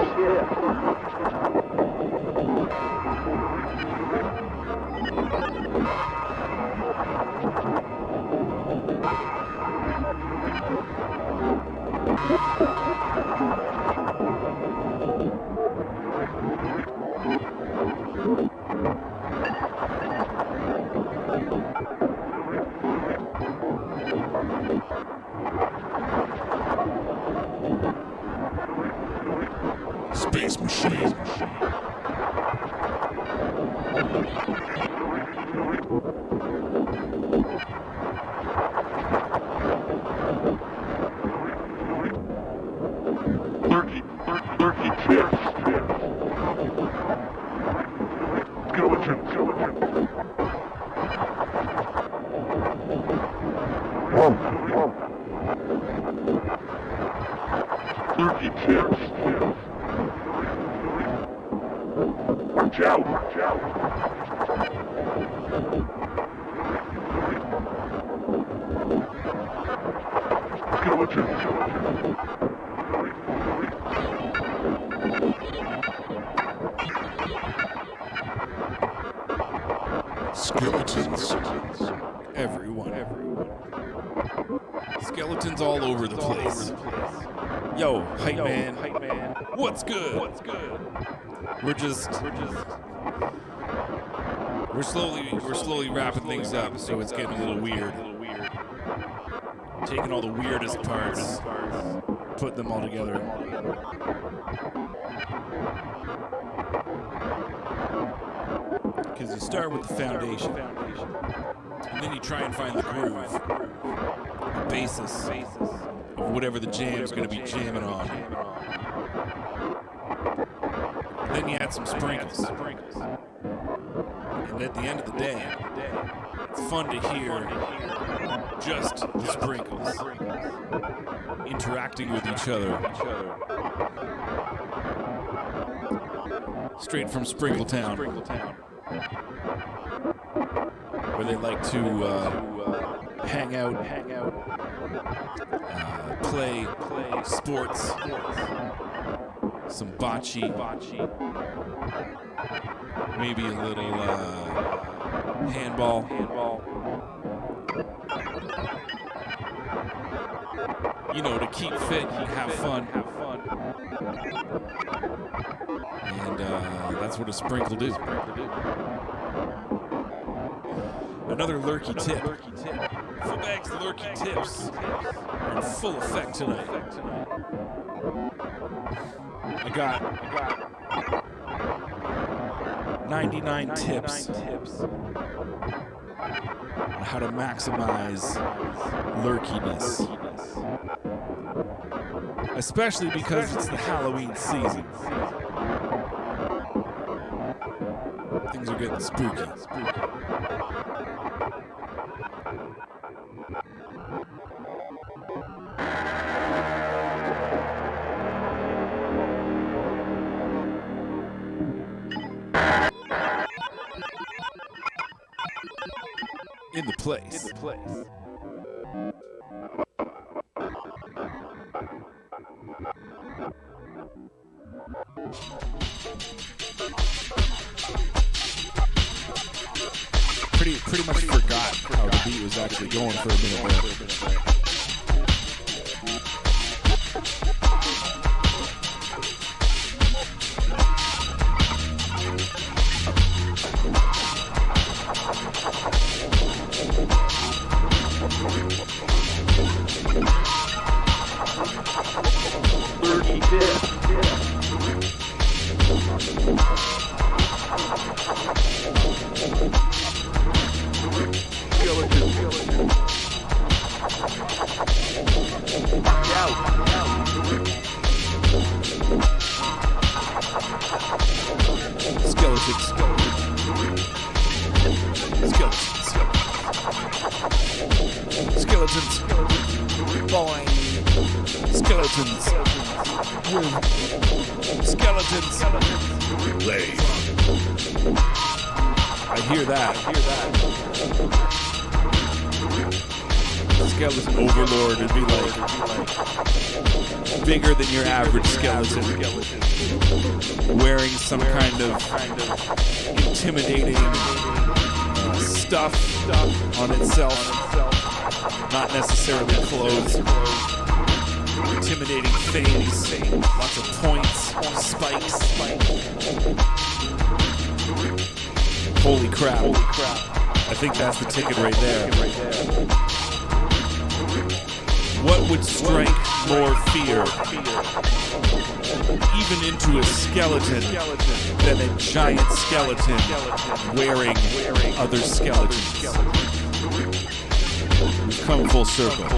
Space machine. Turkey tips. Skeleton. Turkey tips. Watch out, watch out. Skeleton. Skeletons. Everyone. Skeletons all over the place. Yo, hype man. What's good? We're slowly wrapping things up, so it's getting a little weird. Taking all the weirdest parts, putting them all together. Because you start with the foundation, and then you try and find the groove, the basis of whatever the jam's going to be jamming on. And then you add some sprinkles. And at the end of the day, it's fun to hear just the sprinkles interacting with each other. Straight from Sprinkle Town, where they like to hang out, play sports, some bocce, maybe a little handball. You know, to keep fit and have fun. And that's what a sprinkle do. Another lurky tip. Footbags lurky tips are in full effect tonight. I got 99 tips on how to maximize lurkiness. Especially because it's the Halloween season. Things are getting spooky. In the place. Pretty much forgot how the beat was actually going for a minute there. Skeleton overlord would be like bigger than your average skeleton, wearing some kind of intimidating stuff on itself, not necessarily clothes, intimidating things, lots of points, spikes. Holy crap. I think that's the ticket right there. What would strike more fear, even into a skeleton, than a giant skeleton wearing other skeletons? We've come full circle.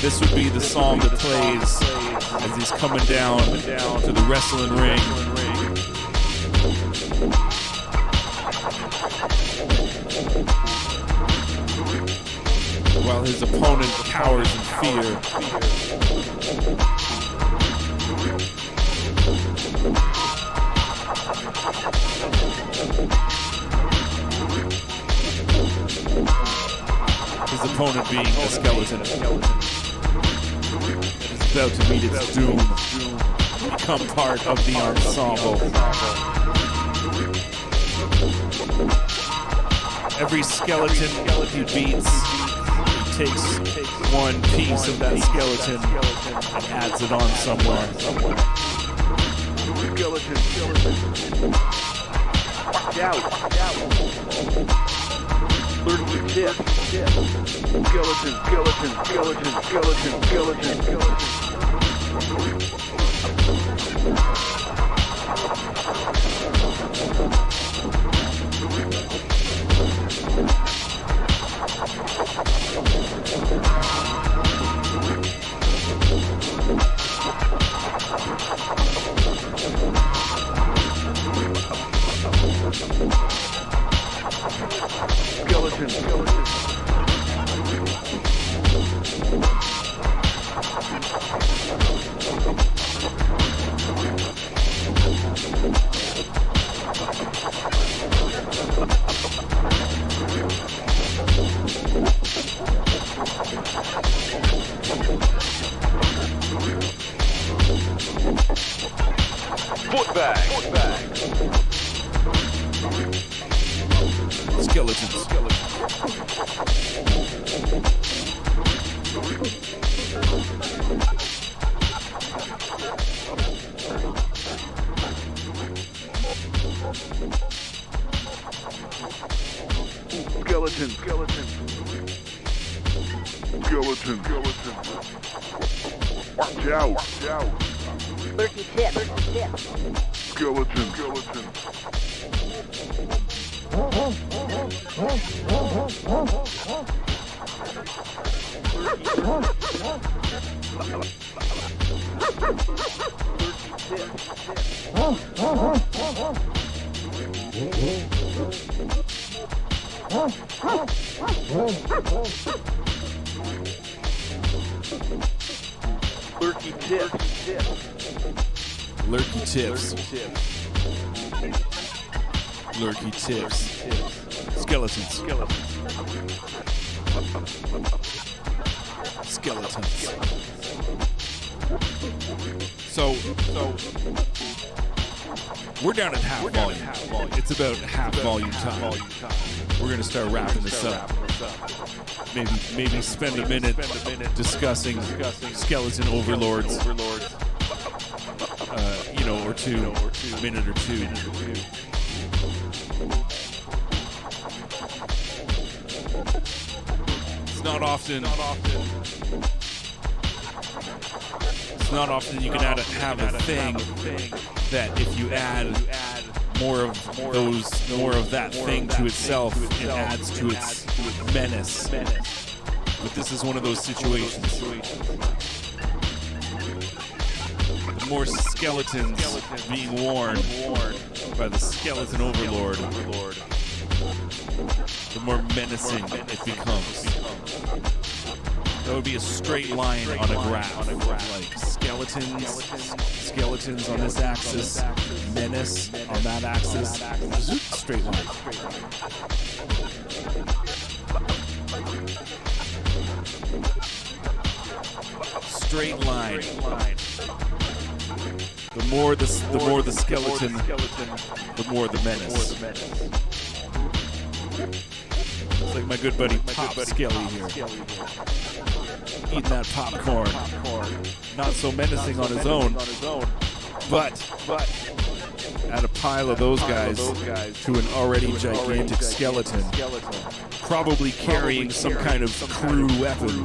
This would be the song that plays as he's coming down to the wrestling ring. While his opponent cowers in fear. His opponent being a skeleton that is about to meet its doom, become part of the ensemble. Every skeleton he beats, takes one piece of that skeleton and adds it on somewhere. Skeleton. Watch out. Lurky tip. Skeleton. Footbags. Skeletons. Skeleton. Watch out. Lurky tip. Skeleton. Lurky tips. Lurky tips. Lurky tips. Skeletons. So we're down at half volume. It's about half volume time. We're gonna start wrapping this up. Maybe spend a minute discussing skeleton overlords. Or two, a minute or two. It's not often you can have a thing that if you add more of that thing to itself, it adds to its menace. But this is one of those situations. The more skeletons being worn by the skeleton overlord, the more menacing it becomes. That would be a straight line on a graph. Like skeletons on this axis, menace on that axis. Straight line. Straight line. The more the skeleton, the more the menace. It's like my good buddy Pop Skelly here. Eating that popcorn. Not so menacing on his own, but add a pile of those guys to an already gigantic skeleton, probably carrying some kind of crude weapon.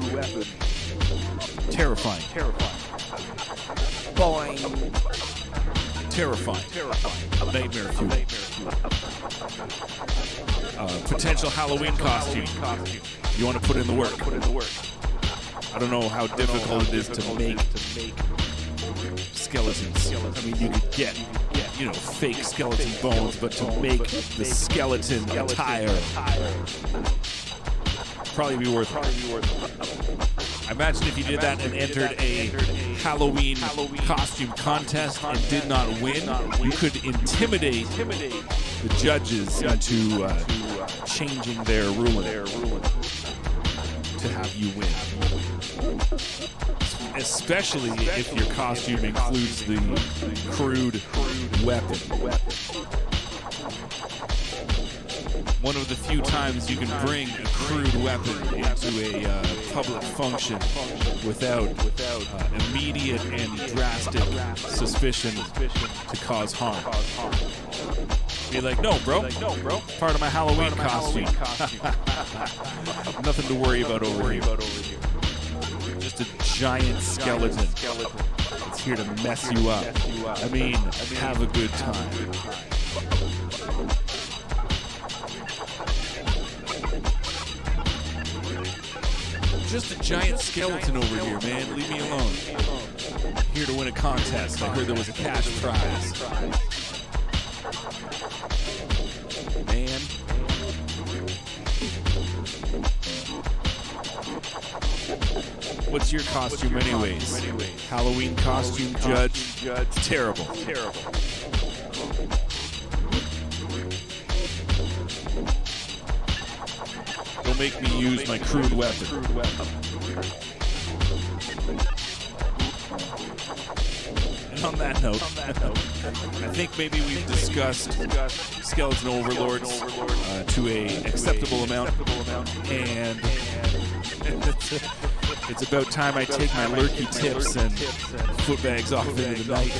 Terrifying. Boing. Terrifying. Nightmare fuel. Potential Halloween costume. You want to put in the work. I don't know how difficult it is to make skeletons. I mean, you could get fake skeleton bones, but to make the skeleton attire, probably be worth it. I imagine if you did that and entered a Halloween costume contest and did not win, you could intimidate the judges into changing their ruling to have you win. Especially if your costume includes the crude weapon. One of the few times you can bring a crude weapon into a public function without immediate and drastic suspicion to cause harm. Be like, no, bro. Part of my Halloween costume. Nothing to worry about over here. Just a giant skeleton. It's here to mess you up. I mean, have a good time. Just a giant skeleton over here, man. Leave me alone. Here to win a contest. I heard there was a cash prize. Man. What's your costume anyways? Halloween costume, judge? It's terrible. Don't make me use my crude weapon. And on that note, I think maybe we've discussed skeleton overlords to a acceptable amount, and it's about time I take my lurky tips and footbags off into the night.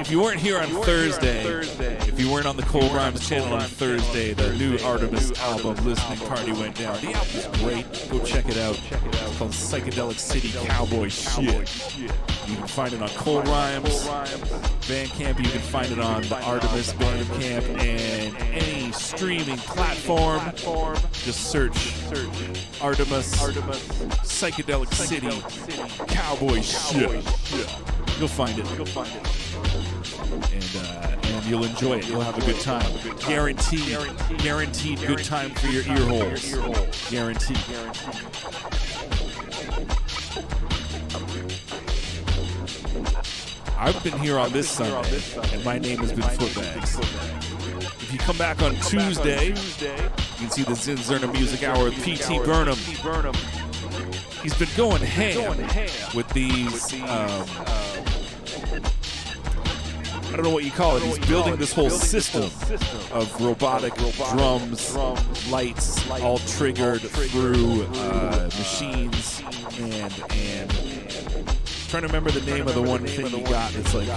If you weren't here on Thursday, if you weren't on the Cold Rhymes channel on Thursday, the new Artemis album listening party went down. The album's great. Go check it out. It's called Psychedelic City Cowboy Shit. You can find it on Cold Rhymes Bandcamp. You can find it on the Artemis Bandcamp and any streaming platform. Just search Artemis Psychedelic City Cowboy Shit. You'll find it. And you'll enjoy it. You'll have a good time. Guaranteed good time for your ear holes. Guaranteed. I've been here on this Sunday, and my name has been Footbags. If you come back on Tuesday, you can see the Zin Zerna Music Hour with P.T. Burnham. He's been going ham with these, I don't know what you call it. He's building this whole system of robotic drums, lights, all triggered through machines, and trying to remember the name of the one thing he got that's like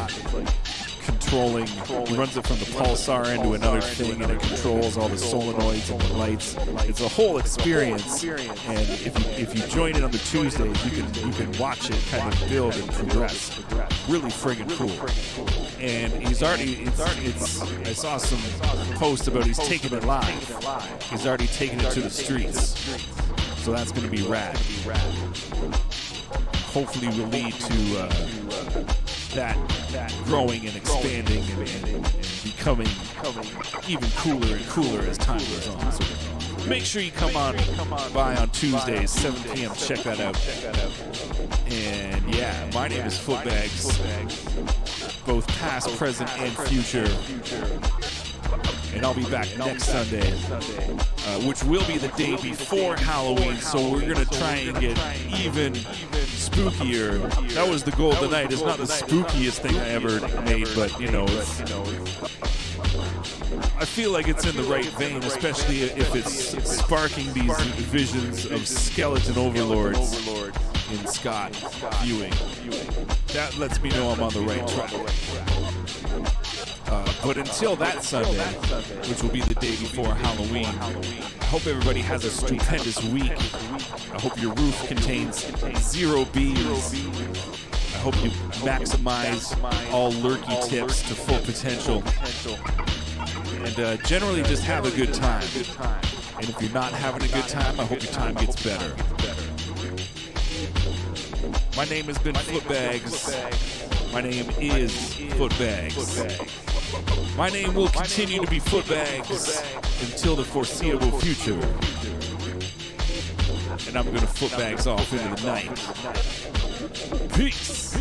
controlling. He runs it from the pulsar into another thing, and it controls all the solenoids and the lights. It's a whole experience, and if you join it on the Tuesdays, you can watch it kind of build and progress. Really friggin' cool. And he's already, I saw some posts about he's taking it live. He's already taken it to the streets. So that's going to be rad. Hopefully will lead to that growing and expanding and becoming even cooler and cooler as time goes on. So make sure you come on by on Tuesdays, 7 p.m. Check that out. And yeah, my name is Footbags, both past, present, and future. And I'll be back next Sunday, which will be the day before Halloween, so we're going to try and get even spookier. That was the goal tonight. It's not the spookiest thing I ever made, but, you know, I feel like it's in the right vein, especially if it's sparking these visions of skeleton overlords in Scott viewing. That lets me know I'm on the right track. But until that Sunday, which will be the day before Halloween, I hope everybody has a stupendous week. I hope your roof contains 0 bees. I hope you maximize all lurky tips to full potential. And generally just have a good time. And if you're not having a good time, I hope your time gets better. My name has been Footbags. My name is Footbags. My name will continue to be Footbags until the foreseeable future. And I'm going to Footbags off into the night. Peace.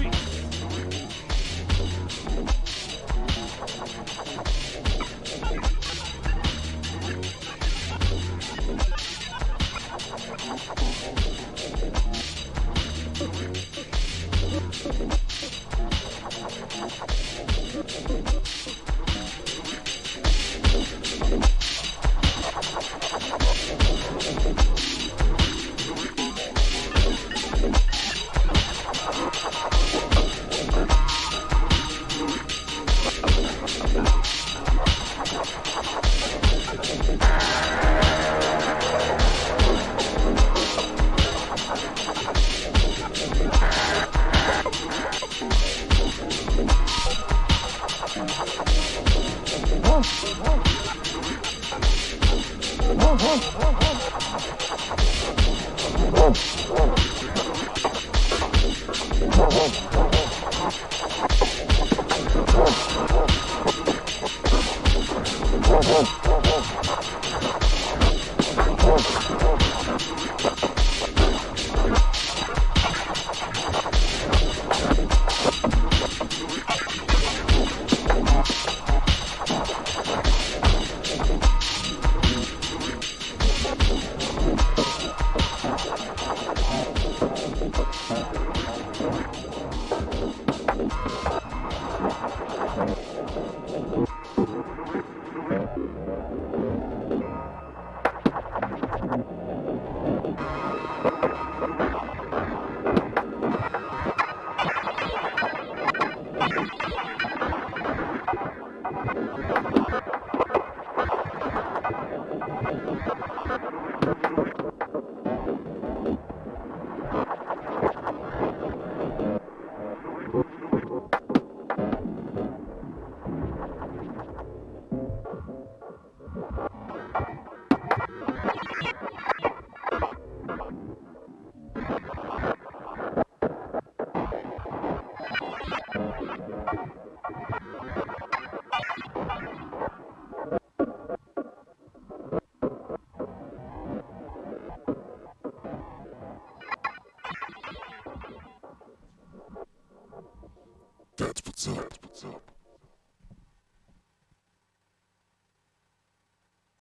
That's what's up.